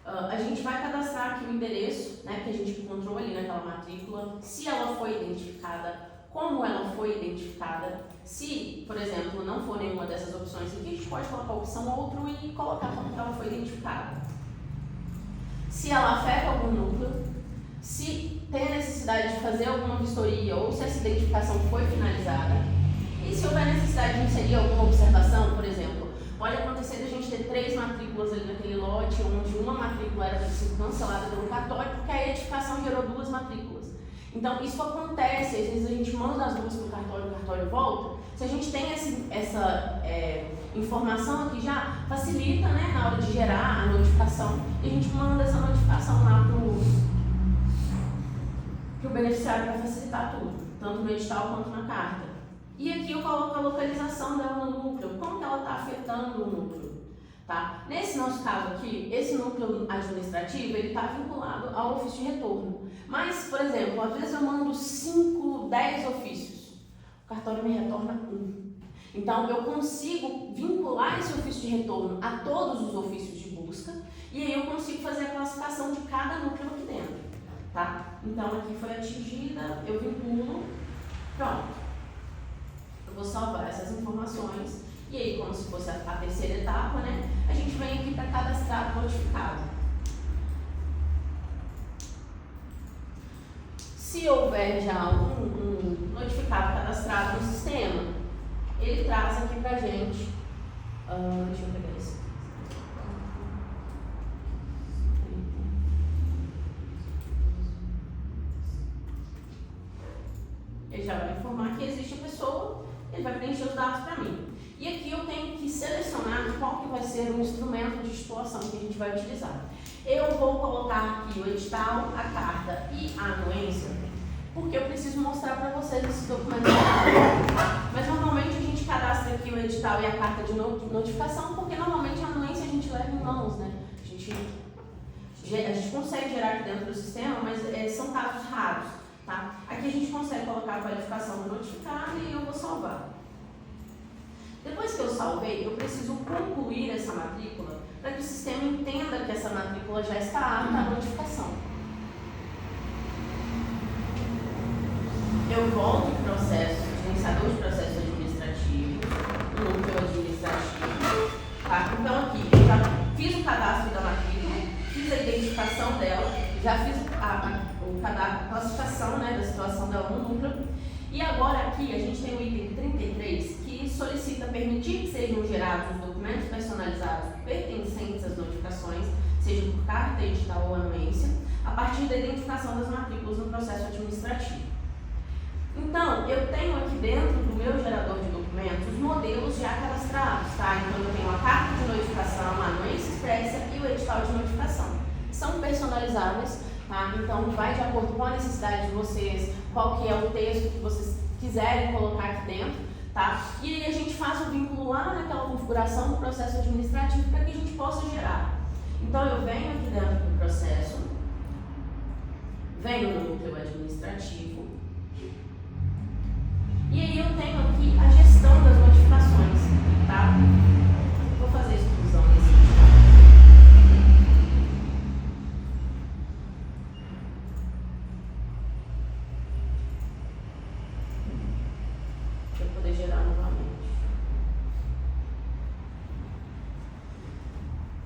A gente vai cadastrar aqui o endereço, né, que a gente encontrou ali naquela matrícula, se ela foi identificada, como ela foi identificada. Se, por exemplo, não for nenhuma dessas opções aqui, a gente pode colocar a opção outro e colocar como que ela foi identificada. Se ela afeta algum núcleo, se tem a necessidade de fazer alguma vistoria ou se essa identificação foi finalizada, e se houver necessidade de inserir alguma observação, por exemplo, pode acontecer de a gente ter 3 matrículas ali naquele lote, onde uma matrícula era para ser cancelada pelo cartório, porque a edificação gerou 2 matrículas. Então, isso acontece, às vezes a gente manda as duas para o cartório volta. Se a gente tem essa informação aqui já, facilita, né, na hora de gerar a notificação, e a gente manda essa notificação lá para o beneficiário para facilitar tudo, tanto no edital quanto na carta. E aqui eu coloco a localização dela no núcleo, como que ela está afetando o núcleo. Tá? Nesse nosso caso aqui, esse núcleo administrativo, ele está vinculado ao ofício de retorno. Mas, por exemplo, às vezes eu mando 5, 10 ofícios, o cartório me retorna 1. Então, eu consigo vincular esse ofício de retorno a todos os ofícios de busca, e aí eu consigo fazer a classificação de cada núcleo aqui dentro. Tá? Então, aqui foi atingida, eu vinculo, pronto. Eu vou salvar essas informações. E aí, como se fosse a terceira etapa, né? A gente vem aqui para cadastrar o notificado. Se houver já um notificado cadastrado no sistema, ele traz aqui para a gente. Deixa eu pegar esse. Ele já vai informar que existe a pessoa, ele vai preencher os dados para mim. E aqui eu tenho que selecionar qual que vai ser o instrumento de situação que a gente vai utilizar. Eu vou colocar aqui o edital, a carta e a anuência, porque eu preciso mostrar para vocês esses documentos. Mas normalmente a gente cadastra aqui o edital e a carta de notificação, porque normalmente a anuência a gente leva em mãos, né? A gente consegue gerar aqui dentro do sistema, mas são casos raros, tá? Aqui a gente consegue colocar a qualificação do notificado e eu vou salvar. Depois que eu salvei, eu preciso concluir essa matrícula para que o sistema entenda que essa matrícula já está apta à notificação. Eu volto para o processo, gerenciador de processo administrativo, núcleo administrativo. Tá? Então aqui, eu já fiz o cadastro da matrícula, fiz a identificação dela, já fiz a classificação, né, da situação dela no núcleo. E agora aqui a gente tem o item 33, que solicita permitir que sejam gerados os documentos personalizados pertencentes às notificações, seja por carta, edital ou anuência, a partir da identificação das matrículas no processo administrativo. Então, eu tenho aqui dentro do meu gerador de documentos os modelos já cadastrados, tá? Então, eu tenho a carta de notificação, a anuência expressa e o edital de notificação. São personalizáveis, tá? Então, vai de acordo com a necessidade de vocês, qual que é o texto que vocês quiserem colocar aqui dentro, tá? E aí a gente faz o vínculo lá naquela configuração do processo administrativo para que a gente possa gerar. Então, eu venho aqui dentro do processo, venho no núcleo administrativo, e aí eu tenho aqui a gestão das notificações, tá? Vou fazer a exclusão desse edital. Para eu poder gerar novamente.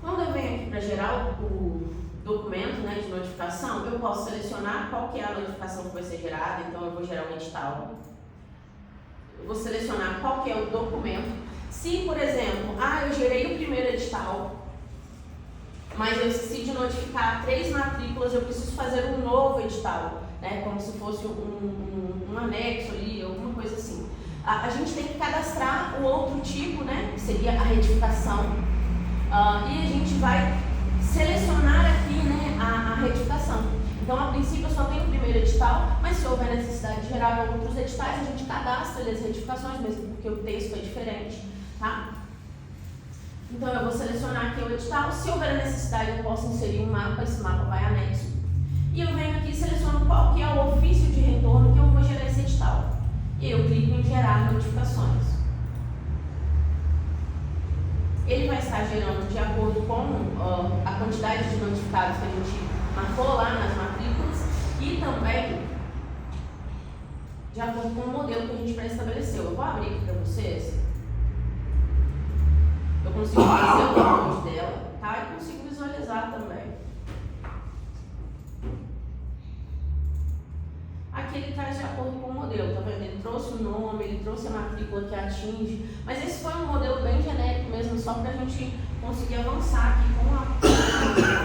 Quando eu venho aqui para gerar o documento, né, de notificação, eu posso selecionar qual que é a notificação que vai ser gerada. Então eu vou gerar um edital. Eu vou selecionar qual que é o documento. Se, por exemplo, eu gerei o primeiro edital, mas eu esqueci de notificar 3 matrículas, eu preciso fazer um novo edital, né? Como se fosse um anexo ali, alguma coisa assim. A gente tem que cadastrar o outro tipo, né? Que seria a retificação. E a gente vai selecionar aqui, né, a retificação. Então, a princípio, eu só tenho o primeiro edital, mas se houver necessidade de gerar outros editais, a gente cadastra ali as retificações, mesmo porque o texto é diferente, tá? Então, eu vou selecionar aqui o edital. Se houver necessidade, eu posso inserir um mapa, esse mapa vai anexo. E eu venho aqui e seleciono qual que é o ofício de retorno que eu vou gerar esse edital. E eu clico em gerar notificações. Ele vai estar gerando de acordo com a quantidade de notificados que a gente marcou lá nas matrículas e também de acordo com o modelo que a gente pré-estabeleceu. Eu vou abrir aqui para vocês. Eu consigo fazer o download dela, tá? E consigo visualizar também. Aqui ele traz de acordo com o modelo, tá vendo? Ele trouxe o nome, ele trouxe a matrícula que atinge, mas esse foi um modelo bem genérico mesmo, só para a gente conseguir avançar aqui com a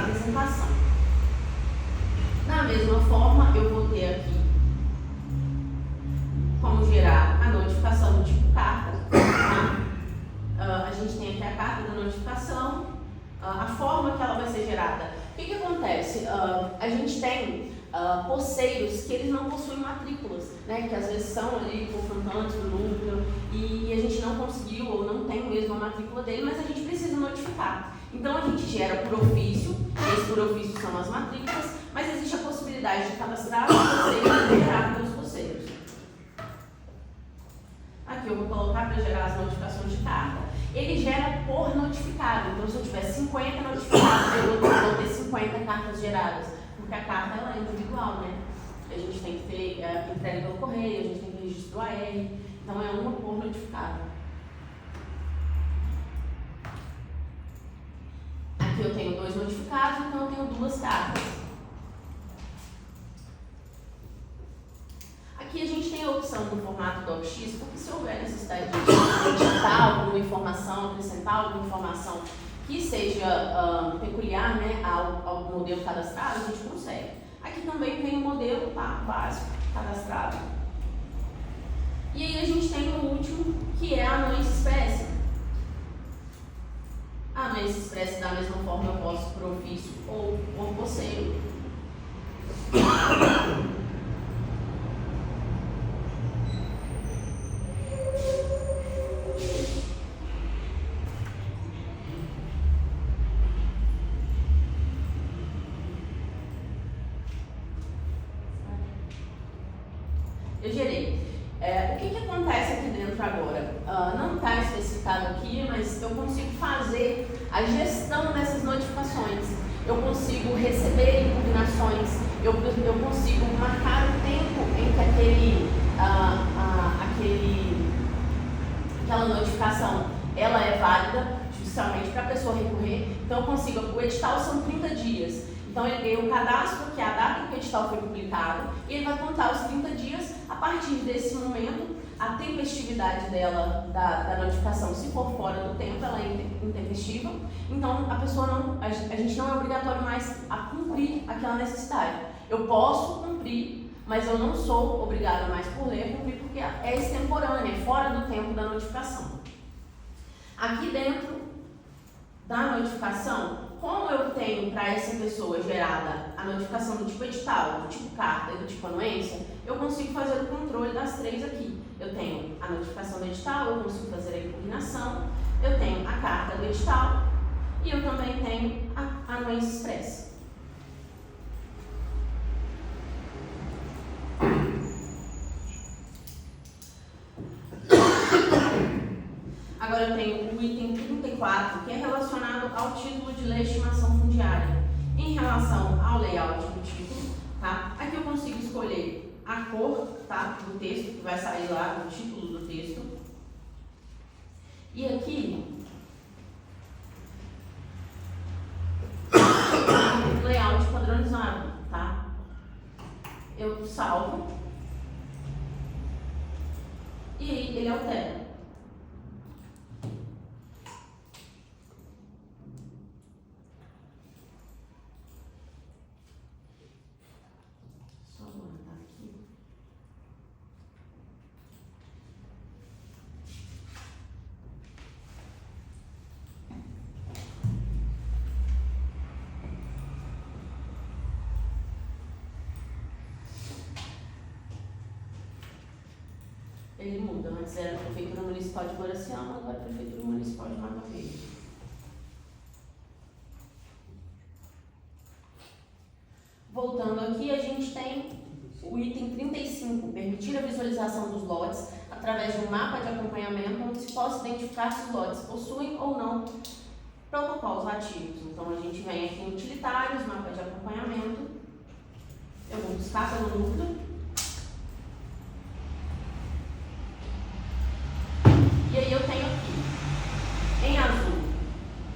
apresentação. Da mesma forma, eu vou ter aqui notificação, a forma que ela vai ser gerada. O que acontece? A gente tem poceiros que eles não possuem matrículas, né? Que às vezes são ali confrontantes do núcleo e a gente não conseguiu ou não tem mesmo a matrícula dele, mas a gente precisa notificar. Então a gente gera por ofício, esse por ofício são as matrículas, mas existe a possibilidade de cadastrar os poceiros e gerar pelos poceiros. Aqui eu vou colocar para gerar as notificações de carta. Ele gera por notificado, então se eu tiver 50 notificados, eu vou ter 50 cartas geradas, porque a carta ela é individual, né? A gente tem que ter entrega pelo correio, a gente tem que ter registro AR, então é uma por notificado. Aqui eu tenho 2 notificados, então eu tenho 2 cartas. Aqui a gente tem a opção do formato DocX, porque se houver necessidade de editar alguma informação, acrescentar alguma informação que seja peculiar, né, ao modelo cadastrado, a gente consegue. Aqui também tem o modelo básico cadastrado. E aí a gente tem o último, que é a anuência expressa. A anuência expressa, da mesma forma, eu posso por ofício ou por poceiro. Eu gerei. O que acontece aqui dentro agora? Não está especificado aqui, mas eu consigo fazer a gestão dessas notificações. Eu consigo receber impugnações, eu consigo marcar o tempo em que aquela notificação ela é válida judicialmente para a pessoa recorrer. Então eu consigo, o edital são 30 dias. Então eu cadastro que é a data em que o edital foi publicado e ele vai contar os 30 dias. A partir desse momento, a tempestividade dela, da notificação, se for fora do tempo, ela é intempestiva. Então a gente não é obrigatório mais a cumprir aquela necessidade. Eu posso cumprir, mas eu não sou obrigada mais por lei a cumprir porque é extemporânea, é fora do tempo da notificação. Aqui dentro da notificação, como eu tenho para essa pessoa gerada a notificação do tipo edital, do tipo carta e do tipo anuência, eu consigo fazer o controle das 3 aqui. Eu tenho a notificação do edital, eu consigo fazer a impugnação, eu tenho a carta do edital e eu também tenho a anuência expressa. Agora eu tenho o item 34, que é relacionado ao título de legitimação fundiária. Em relação ao layout do título, tá? Aqui eu consigo escolher a cor, tá, do texto, que vai sair lá no título do texto. E aqui, o layout padronizado, tá? Eu salvo e aí ele altera. Ele muda, antes era Prefeitura Municipal de Guaraciama, agora Prefeitura Municipal de Mata Verde. Voltando aqui, a gente tem o item 35, permitir a visualização dos lotes através de um mapa de acompanhamento onde se possa identificar se os lotes possuem ou não protocolos ativos. Então a gente vem aqui em utilitários, mapa de acompanhamento, eu vou buscar pelo núcleo. E aí eu tenho aqui, em azul,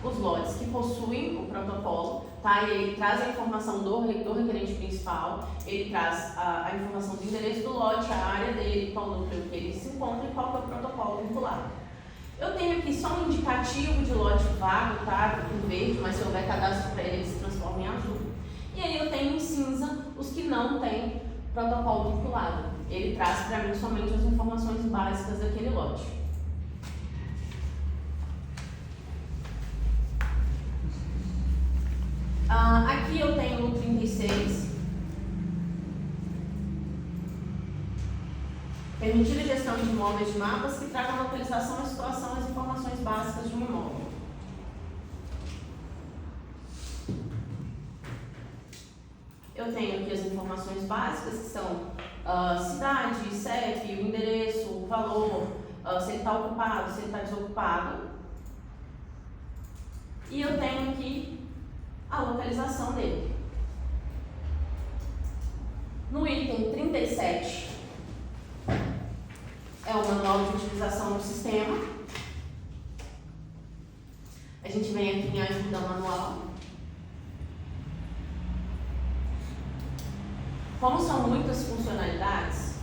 os lotes que possuem o protocolo, tá? E ele traz a informação do requerente principal, ele traz a informação do endereço do lote, a área dele, qual núcleo que ele se encontra e qual que é o protocolo vinculado. Eu tenho aqui só um indicativo de lote vago, tá? Em verde, mas se houver cadastro para ele se transforma em azul. E aí eu tenho em cinza os que não têm protocolo vinculado. Ele traz para mim somente as informações básicas daquele lote. Aqui eu tenho o 36. Permitir a gestão de imóveis de mapas que tragam a localização, a situação e as informações básicas de um imóvel. Eu tenho aqui as informações básicas, que são cidade, CEP, o endereço, o valor, se ele está ocupado, se ele está desocupado. E eu tenho aqui a localização dele. No item 37, é o manual de utilização do sistema. A gente vem aqui em ajuda manual. Como são muitas funcionalidades,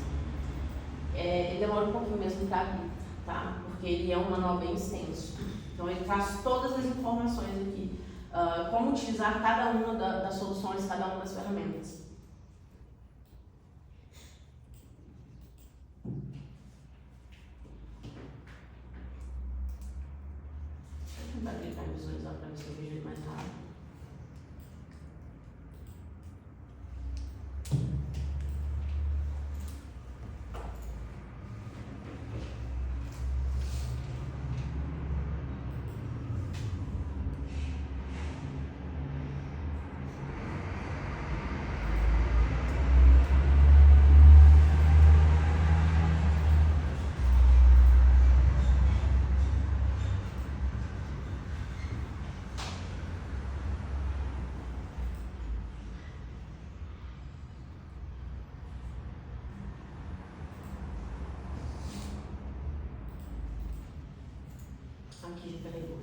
ele demora um pouquinho mesmo para abrir, tá? Porque ele é um manual bem extenso. Então ele traz todas as informações aqui, como utilizar cada uma das soluções, cada uma das ferramentas. Deixa eu tentar clicar em visualizar para ver se eu vejo ele mais rápido. Aqui já carregou.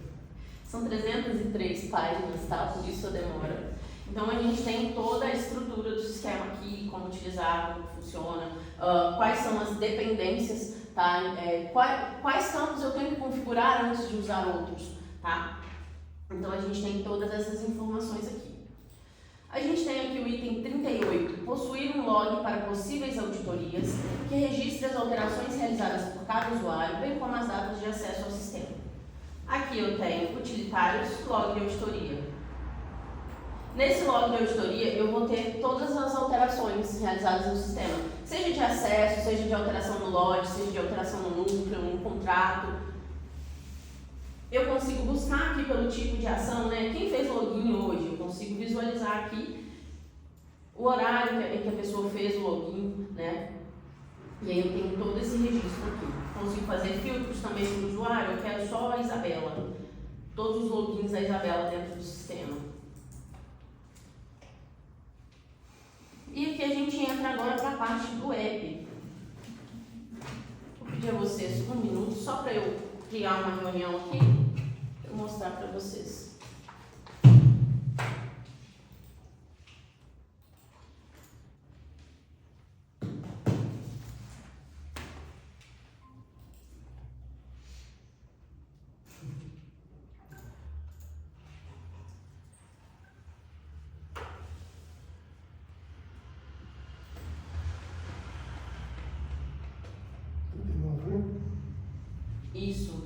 São 303 páginas, tá? Por isso a demora. Então a gente tem toda a estrutura do sistema aqui, como utilizar, como funciona, quais são as dependências, tá? Quais campos eu tenho que configurar antes de usar outros, tá? Então a gente tem todas essas informações aqui. A gente tem aqui o item 38, possuir um log para possíveis auditorias, que registre as alterações realizadas por cada usuário, bem como as datas de acesso ao sistema. Aqui eu tenho utilitários, log de auditoria. Nesse log de auditoria eu vou ter todas as alterações realizadas no sistema, seja de acesso, seja de alteração no lote, seja de alteração no núcleo, no contrato. Eu consigo buscar aqui pelo tipo de ação, né? Quem fez login hoje, eu consigo visualizar aqui o horário em que a pessoa fez o login, né? E aí eu tenho todo esse registro aqui. Consigo fazer filtros também para o usuário, eu quero só a Isabela. Todos os logins da Isabela dentro do sistema. E aqui a gente entra agora para a parte do app. Vou pedir a vocês um minuto só para eu criar uma reunião aqui e mostrar para vocês. Isso.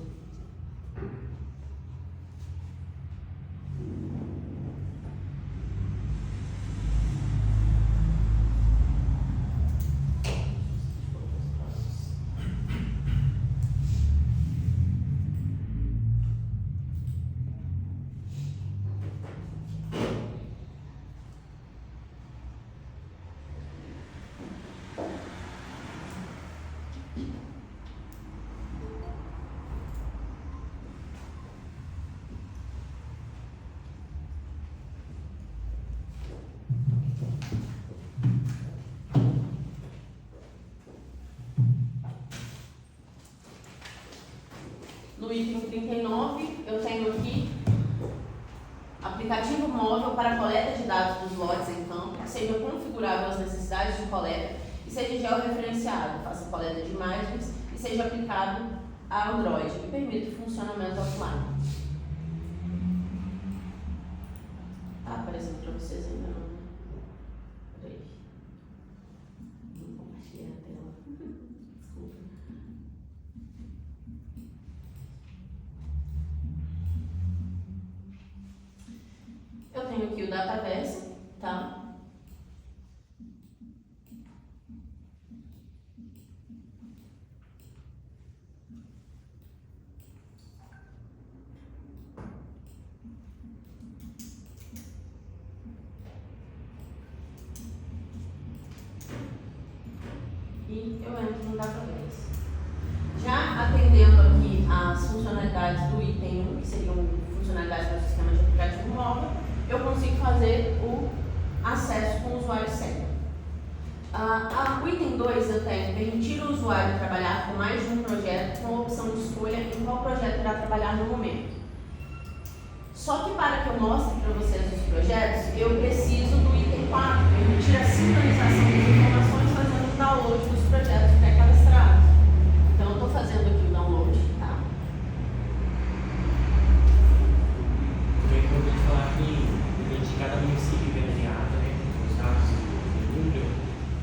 No item 39, eu tenho aqui aplicativo móvel para coleta de dados dos lotes em campo, que seja configurável às necessidades de coleta e seja georreferenciado, faça coleta de imagens e seja aplicado a Android e permita o funcionamento offline. Tá aparecendo para vocês ainda não, né? Peraí. Não compartilhei a tela. Desculpa. Eu tenho aqui aqui o Dataverse, tá? E eu entro no Dataverse. Já atendendo aqui as funcionalidades do item 1, que seriam funcionalidades do sistema de aplicativo móvel, eu consigo fazer o acesso com o usuário e senha. O item 2 eu tenho permitir o usuário trabalhar com mais de um projeto com a opção de escolha em qual projeto irá trabalhar no momento. Só que para que eu mostre para vocês os projetos, eu preciso do item 4, permitir a sincronização das informações fazendo o download dos projetos pré-cadastrados. Então eu estou fazendo aqui o download, tá? É importante falar que cada município beneficiado, né, os dados do núcleo,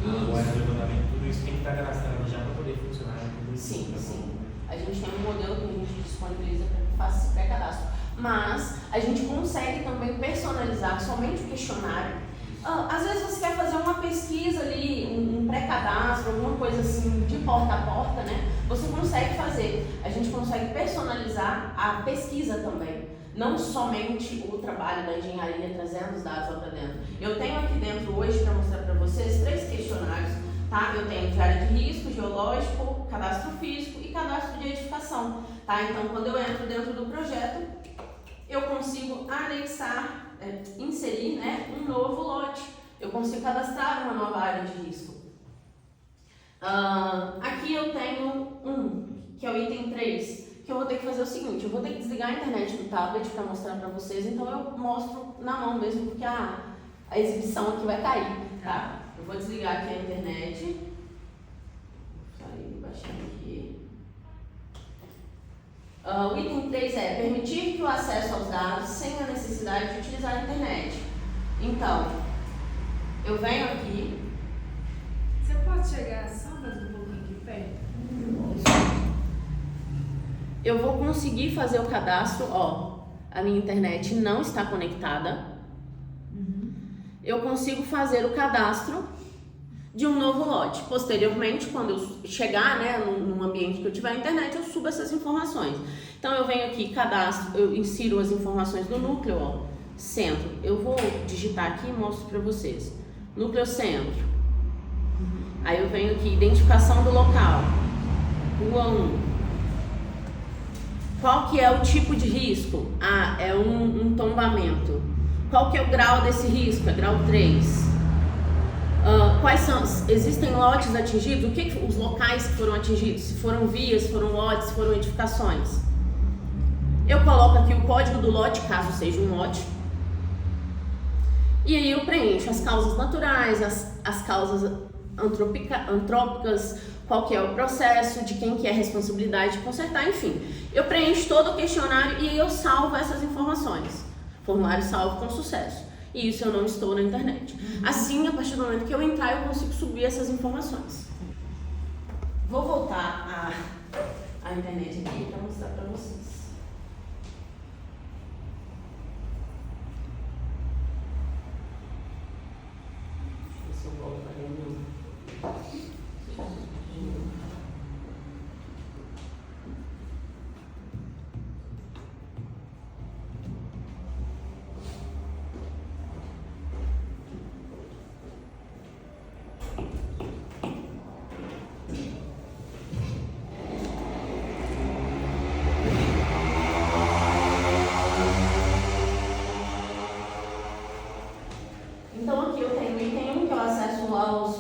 o levantamento, tudo isso tem que estar cadastrado já para poder funcionar no município. Sim, sim. A gente tem um modelo que a gente disponibiliza para que faça esse pré-cadastro. Mas a gente consegue também personalizar somente o questionário. Às vezes você quer fazer uma pesquisa ali, um pré-cadastro, alguma coisa assim de porta a porta, né? Você consegue fazer. A gente consegue personalizar a pesquisa também. Não somente o trabalho da engenharia trazendo os dados lá para dentro. Eu tenho aqui dentro hoje para mostrar para vocês 3 questionários, tá? Eu tenho de área de risco, geológico, cadastro físico e cadastro de edificação, tá? Então quando eu entro dentro do projeto, eu consigo anexar, inserir, né, um novo lote. Eu consigo cadastrar uma nova área de risco. Aqui eu tenho que é o item 3, que eu vou ter que fazer o seguinte, eu vou ter que desligar a internet do tablet para mostrar para vocês, então eu mostro na mão mesmo, porque a exibição aqui vai cair, tá? Eu vou desligar aqui a internet. Vou sair baixando aqui. O item 3 é permitir que o acesso aos dados sem a necessidade de utilizar a internet. Então, eu venho aqui. Você pode chegar só mais um pouquinho aqui perto? Eu vou conseguir fazer o cadastro, a minha internet não está conectada. Eu consigo fazer o cadastro de um novo lote. Posteriormente, quando eu chegar, né, num ambiente que eu tiver a internet, eu subo essas informações. Então eu venho aqui, cadastro, eu insiro as informações do núcleo, centro. Eu vou digitar aqui e mostro para vocês. Núcleo centro. Aí eu venho aqui, identificação do local. Rua 1. Qual que é o tipo de risco? É um tombamento. Qual que é o grau desse risco? É grau 3. Quais são? Existem lotes atingidos? O que os locais que foram atingidos? Se foram vias, se foram lotes, se foram edificações? Eu coloco aqui o código do lote, caso seja um lote. E aí eu preencho as causas naturais, as causas antrópicas, qual que é o processo, de quem que é a responsabilidade de consertar, enfim. Eu preencho todo o questionário e aí eu salvo essas informações. Formulário salvo com sucesso. E isso eu não estou na internet. Assim, a partir do momento que eu entrar, eu consigo subir essas informações. Vou voltar à internet aqui para mostrar para vocês. Deixa eu ver se eu volto para reunião.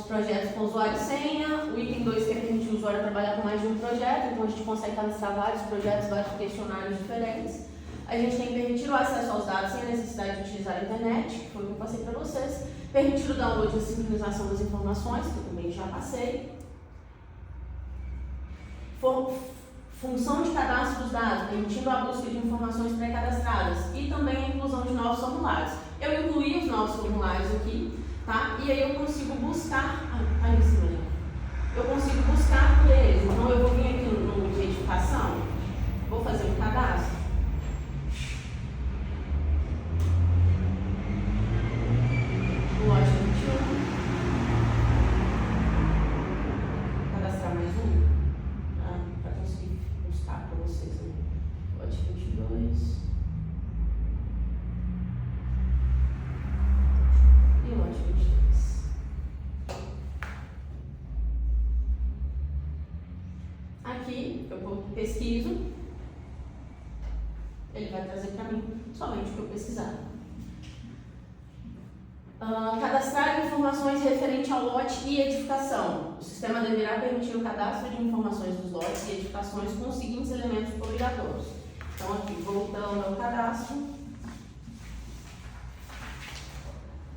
Projetos com usuário e senha, o item 2 que é permitir o usuário trabalhar com mais de um projeto, então a gente consegue cadastrar vários projetos, vários questionários diferentes. A gente tem que permitir o acesso aos dados sem a necessidade de utilizar a internet, que foi o que eu passei para vocês. Permitir o download e a sincronização das informações, que eu também já passei. Função de cadastro dos dados, permitindo a busca de informações pré-cadastradas e também a inclusão de novos formulários. Eu incluí os novos formulários aqui, tá? E aí eu consigo buscar, tá ali em cima, né? Eu consigo buscar por eles. Então eu vou vir aqui no de edificação, vou fazer um cadastro. aqui, eu pesquiso, ele vai trazer para mim somente o que eu pesquisar. Cadastrar informações referente ao lote e edificação. O sistema deverá permitir o cadastro de informações dos lotes e edificações com os seguintes elementos obrigatórios. Então, aqui, voltando ao cadastro,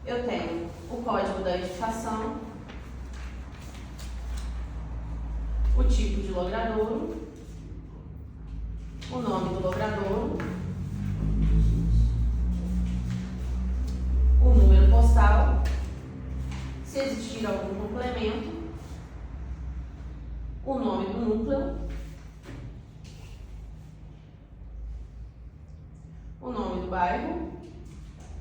eu tenho o código da edificação, o tipo de logradouro, o nome do logradouro, o número postal, se existir algum complemento, o nome do núcleo, o nome do bairro.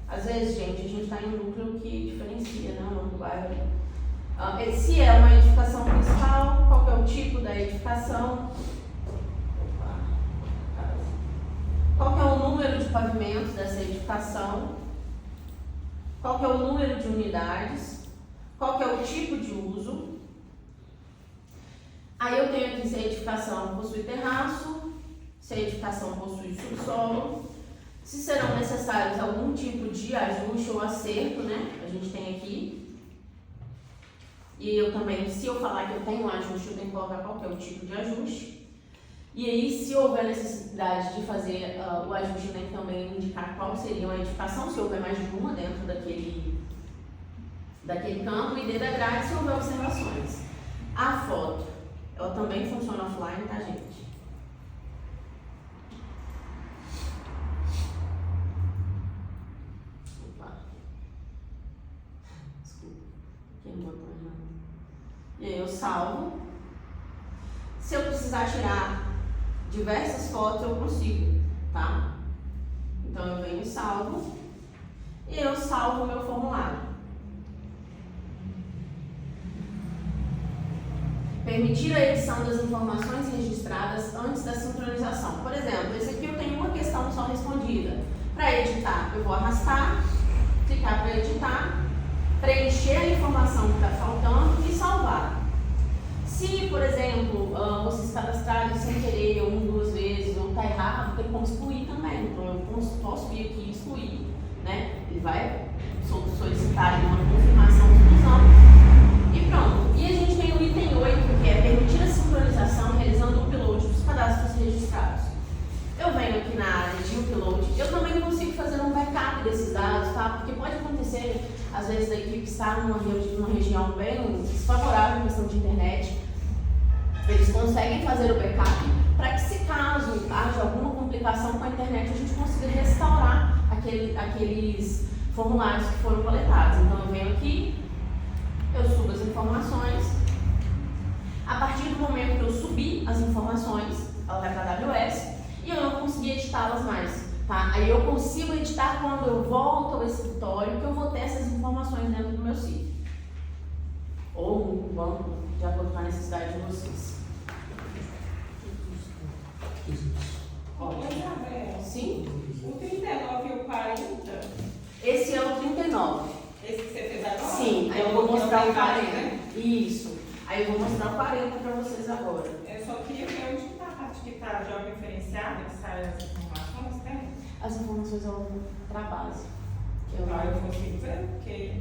Às vezes, gente, a gente está em um núcleo que diferencia, né, o nome do bairro. Se é uma edificação principal, qual que é o tipo da edificação, qual que é o número de pavimentos dessa edificação, qual que é o número de unidades, qual que é o tipo de uso. Aí eu tenho aqui se a edificação possui terraço, se a edificação possui subsolo, se serão necessários algum tipo de ajuste ou acerto, né? A gente tem aqui. E eu também, se eu falar que eu tenho um ajuste, eu tenho que colocar qual que é o tipo de ajuste. E aí, se houver necessidade de fazer o ajuste, né, também indicar qual seria uma edificação, se houver mais de uma dentro daquele campo, e D da grade, se houver observações. A foto, ela também funciona offline, tá, gente? Opa. Desculpa, aqui no botão errado. E aí eu salvo. Se eu precisar tirar diversas fotos, eu consigo, tá? Então eu venho e salvo. E eu salvo o meu formulário. Permitir a edição das informações registradas antes da sincronização. Por exemplo, esse aqui eu tenho uma questão só respondida. Para editar, eu vou arrastar, clicar para editar, preencher a informação que está faltando e salvar. Se, por exemplo, vocês cadastrarem sem querer, ou duas vezes, ou está errado, tem como excluir também. Então eu posso vir aqui e excluir, né? Ele vai solicitar uma confirmação de exclusão. E pronto. E a gente tem o item 8, que é permitir a sincronização realizando o upload dos cadastros registrados. Eu venho aqui na área de upload, eu também consigo fazer um backup desses dados, tá? Porque pode acontecer, às vezes, da equipe estar numa região bem desfavorável em questão de internet. Eles conseguem fazer o backup para que, se caso haja alguma complicação com a internet, a gente consiga restaurar aqueles formulários que foram coletados. Então eu venho aqui, eu subo as informações. A partir do momento que eu subi as informações, ela vai para a AWS e eu não consegui editá-las mais, tá? Aí eu consigo editar quando eu volto ao escritório, que eu vou ter essas informações dentro do meu sítio. Ou no banco, de acordo com a necessidade de vocês. Olha, Isabel. Sim? O 39 e o 40, Esse é o 39. esse que você fez agora? Sim, aí eu vou mostrar o 40. Isso. Aí eu vou mostrar o 40 para vocês agora. Eu só queria ver onde está a parte que está jogo inferenciado, que sai as informações, tem? As informações eu vou para a base. Eu consigo ver, porque...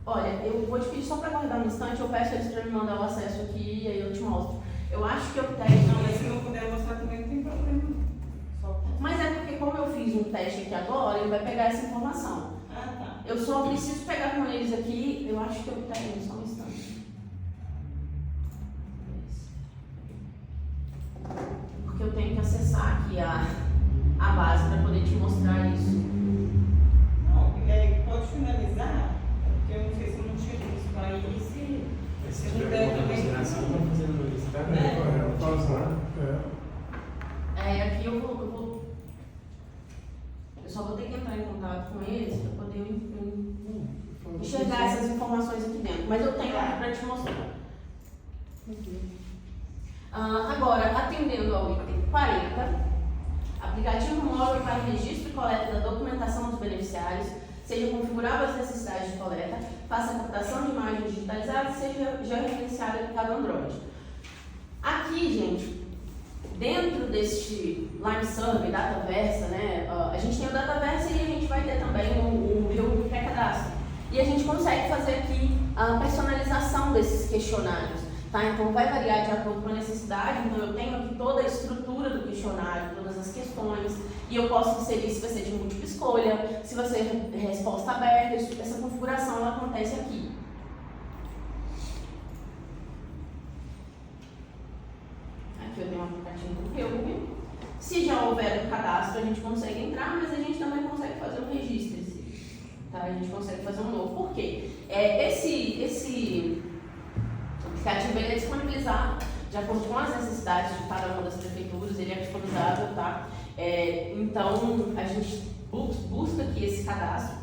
Olha, eu vou te pedir só para guardar um instante, eu peço eles para me mandar o acesso aqui e aí eu te mostro. Eu acho que eu tenho... Não, mas se não puder mostrar também não tem problema. Só... Mas é porque como eu fiz um teste aqui agora, ele vai pegar essa informação. Ah, tá. Eu só preciso pegar com eles aqui, eu acho que eu tenho, só um instante. Porque eu tenho que acessar aqui a base para poder te mostrar isso. Não, pode finalizar, porque eu não sei se eu não tinha visto aí, se Se puder tiver alguma também. consideração, vamos fazendo uma lista. Aqui eu só vou ter que entrar em contato com eles para poder enxergar essas informações aqui dentro. Mas eu tenho aqui para te mostrar. Agora, atendendo ao item 40, aplicativo móvel para registro e coleta da documentação dos beneficiários, seja configurável as necessidades de coleta, faça a captação de imagens digitalizadas e seja georreferenciado aplicado ao Android. Aqui, gente, Dentro deste Lime Survey, Dataversa, né, a gente tem o Dataversa e a gente vai ter também o meu pré-cadastro. E a gente consegue fazer aqui a personalização desses questionários, tá? Então vai variar de acordo com a necessidade, então eu tenho aqui toda a estrutura do questionário, todas as questões, e eu posso inserir se vai ser de múltipla escolha, se vai ser resposta aberta, essa configuração ela acontece aqui. Aqui eu tenho um aplicativo do Pelme. Se já houver um cadastro, a gente consegue entrar, mas a gente também consegue fazer um registro. Tá? A gente consegue fazer um novo. Por quê? Esse aplicativo ele é disponibilizado de acordo com as necessidades de cada uma das prefeituras, ele é disponibilizável, tá? Então, a gente busca aqui esse cadastro.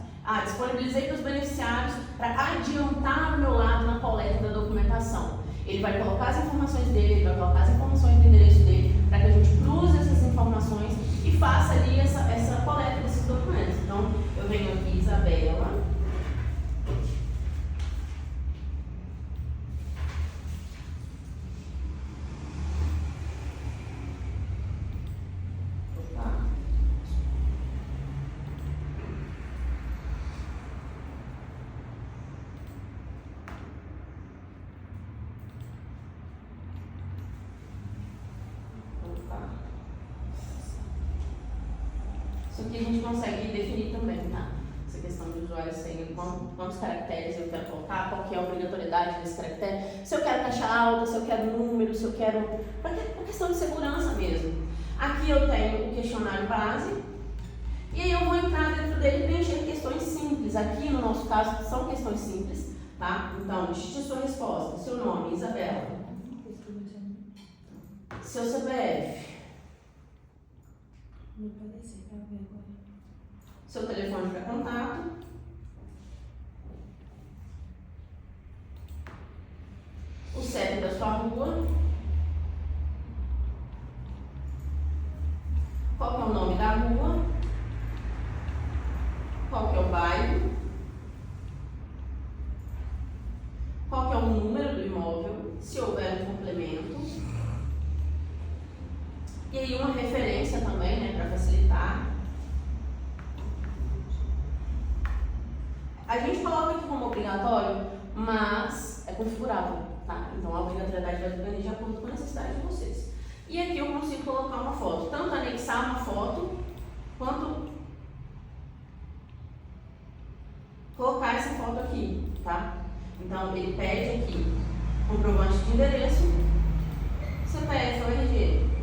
Disponibilizei para os beneficiários para adiantar o meu lado na coleta da documentação. Ele vai colocar as informações dele, vai colocar as informações do endereço dele, para que a gente cruze essas informações e faça ali essa coleta desses documentos. Então, eu venho aqui, Isabela. Isso aqui a gente consegue definir também, tá? Essa questão de usuário e senha, quantos caracteres eu quero colocar, qual que é a obrigatoriedade desse caractere, se eu quero caixa alta, se eu quero número, se eu quero... Para questão de segurança mesmo. Aqui eu tenho o questionário base, e aí eu vou entrar dentro dele e preencher questões simples. Aqui, no nosso caso, são questões simples, tá? Então, digite sua resposta, seu nome, Isabela. Seu CPF. Não apareceu, tá vendo agora? Seu telefone para contato. O CEP da sua rua. Qual que é o nome da rua? Qual que é o bairro? Qual que é o número do imóvel? Se houver um complemento. E aí uma referência também, né, para facilitar. A gente coloca aqui como obrigatório, mas é configurável, tá? Então a obrigatoriedade vai depender de acordo com a necessidade de vocês. E aqui eu consigo colocar uma foto, tanto anexar uma foto, quanto colocar essa foto aqui, tá? Então ele pede aqui comprovante de endereço, CPF ou RG.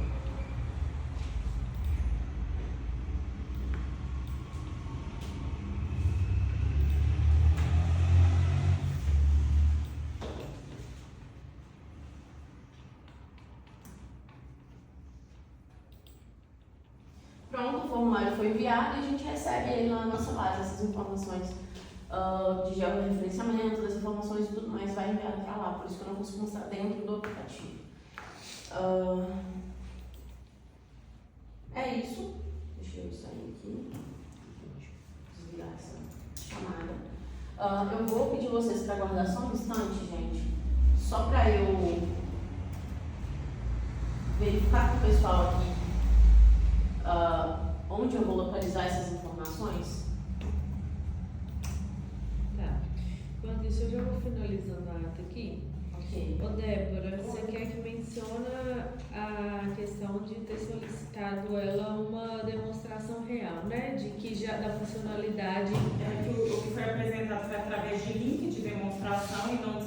Pronto, o formulário foi enviado e a gente recebe ele na nossa base, essas informações de georreferenciamento, das informações e tudo mais vai enviado para lá, por isso que eu não consigo mostrar dentro do aplicativo. É isso. Deixa eu sair aqui, desligar essa chamada. Eu vou pedir vocês para aguardar só um instante, gente, só para eu verificar com o pessoal aqui onde eu vou localizar essas informações. Tá. Enquanto isso, eu já vou finalizando a ata aqui. Ok. Ô Débora, você quer que menciona a questão de ter solicitado ela uma demonstração real, né? De que já da funcionalidade. O que foi apresentado foi através de link de demonstração e não do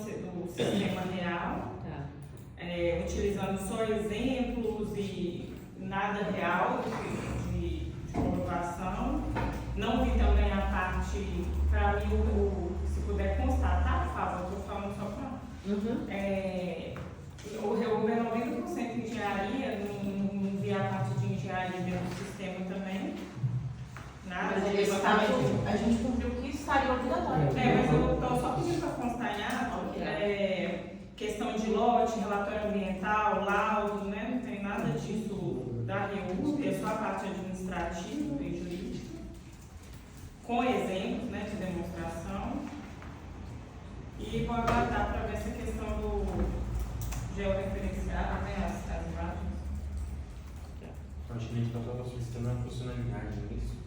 sistema real. Tá. Utilizando só exemplos e nada real de comprovação. Não vi também a parte, para mim, se puder constatar, por favor, estou falando só para. O Reúbe é 90% de engenharia, não vi a parte de engenharia dentro do sistema também. Nada Mas de nesse caso, levantamento. a gente cumpriu o que estaria obrigatório. Mas eu estou só pedindo para constar em ato, questão de lote, relatório ambiental, laudo, né? Não tem nada disso da Reúbe, é só a parte administrativa e jurídica, com exemplos, né, de demonstração. E vou aguardar para ver essa questão do georreferenciado, né, as imagens. aparentemente nós estamos solicitando uma funcionalidade, não é isso?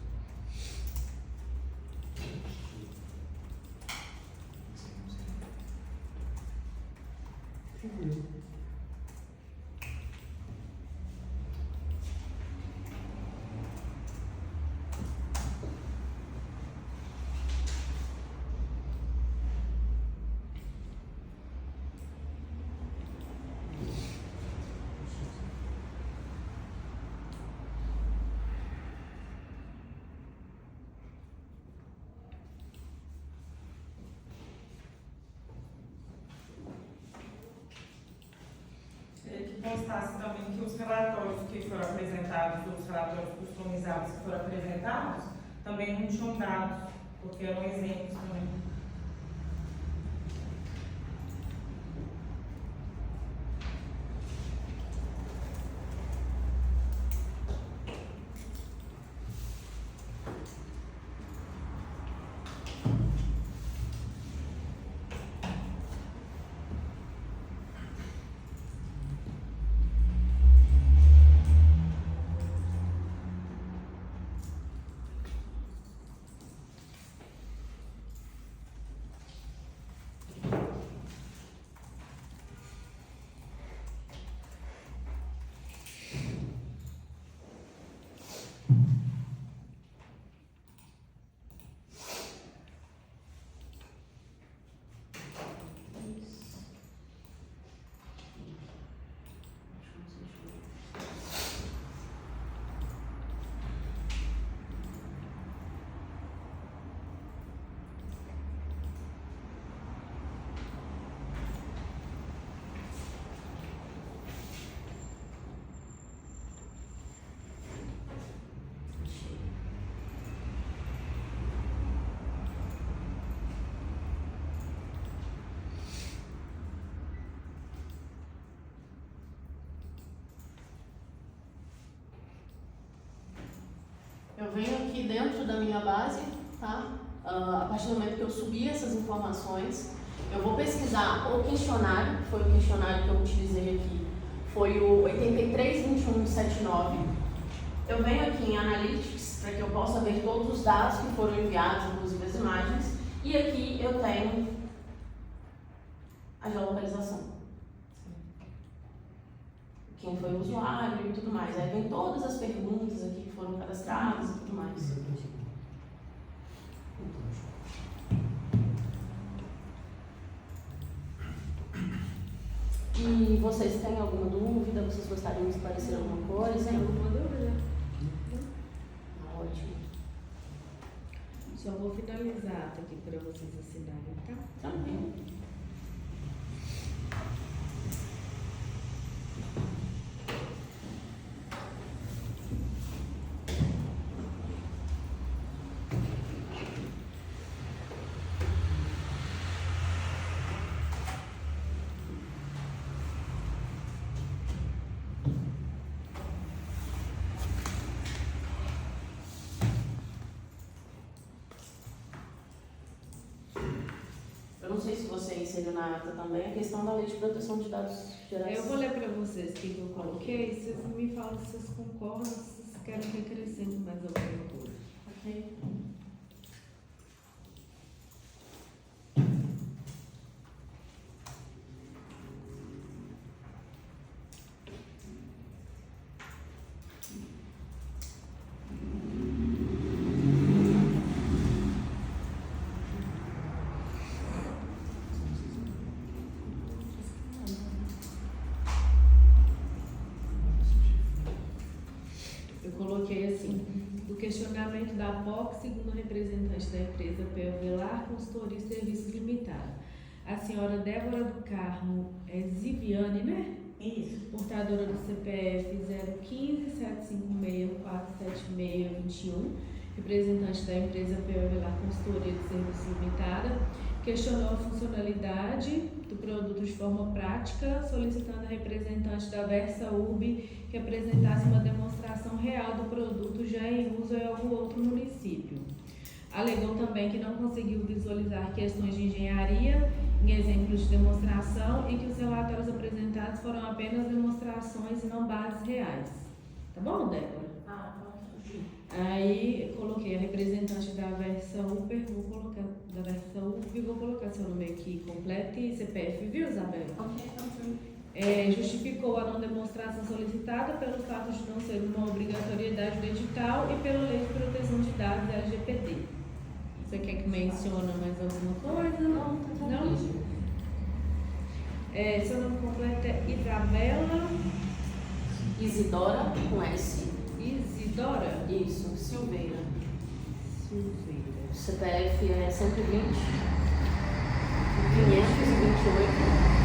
Que constasse também que os relatórios que foram apresentados, os relatórios customizados que foram apresentados, também não tinham dados, porque eram exemplos também. Eu venho aqui dentro da minha base, tá? A partir do momento que eu subir essas informações, eu vou pesquisar o questionário, que foi o questionário que eu utilizei aqui, foi o 832179. Eu venho aqui em Analytics, para que eu possa ver todos os dados que foram enviados, inclusive as imagens, e aqui eu tenho a geolocalização. Quem foi o usuário e tudo mais. Aí vem todas as perguntas aqui que foram cadastradas e tudo mais. E vocês têm alguma dúvida? Vocês gostariam de esclarecer alguma coisa? Tem alguma dúvida? Ótimo. Só vou finalizar a ata aqui para vocês assinarem, tá? Tranquilo. Eu não sei se você inseriu na ata também a questão da Lei de Proteção de Dados Gerais. Eu vou ler para vocês o que eu coloquei, vocês me falam se vocês concordam, se vocês querem que acrescente mais alguma coisa. Ok. Eu coloquei assim, do questionamento da POC, segundo o representante da empresa Velar Consultoria e Serviços Limitada. A senhora Débora do Carmo Ziviane, né? Isso. Portadora do CPF 015-756-47621, representante da empresa Velar Consultoria de Serviços Limitada, questionou a funcionalidade do produto de forma prática, solicitando a representante da Versa URB que apresentasse uma demonstração real do produto já em uso em algum outro município. Alegou também que não conseguiu visualizar questões de engenharia em exemplos de demonstração e que os relatórios apresentados foram apenas demonstrações e não bases reais. Tá bom, Débora? Ah, Aí eu coloquei a representante da versão Uber, vou colocar da versão Uber e vou colocar seu nome aqui completo e CPF, viu, Isabela? ok. Justificou a não demonstração solicitada pelo fato de não ser uma obrigatoriedade do edital e pela Lei de Proteção de Dados LGPD. Você quer que mencione mais alguma coisa? Não? Seu nome completo é Isabela Isidora com S. Isidora Isso, Silveira. Silveira. O CPF é 120 528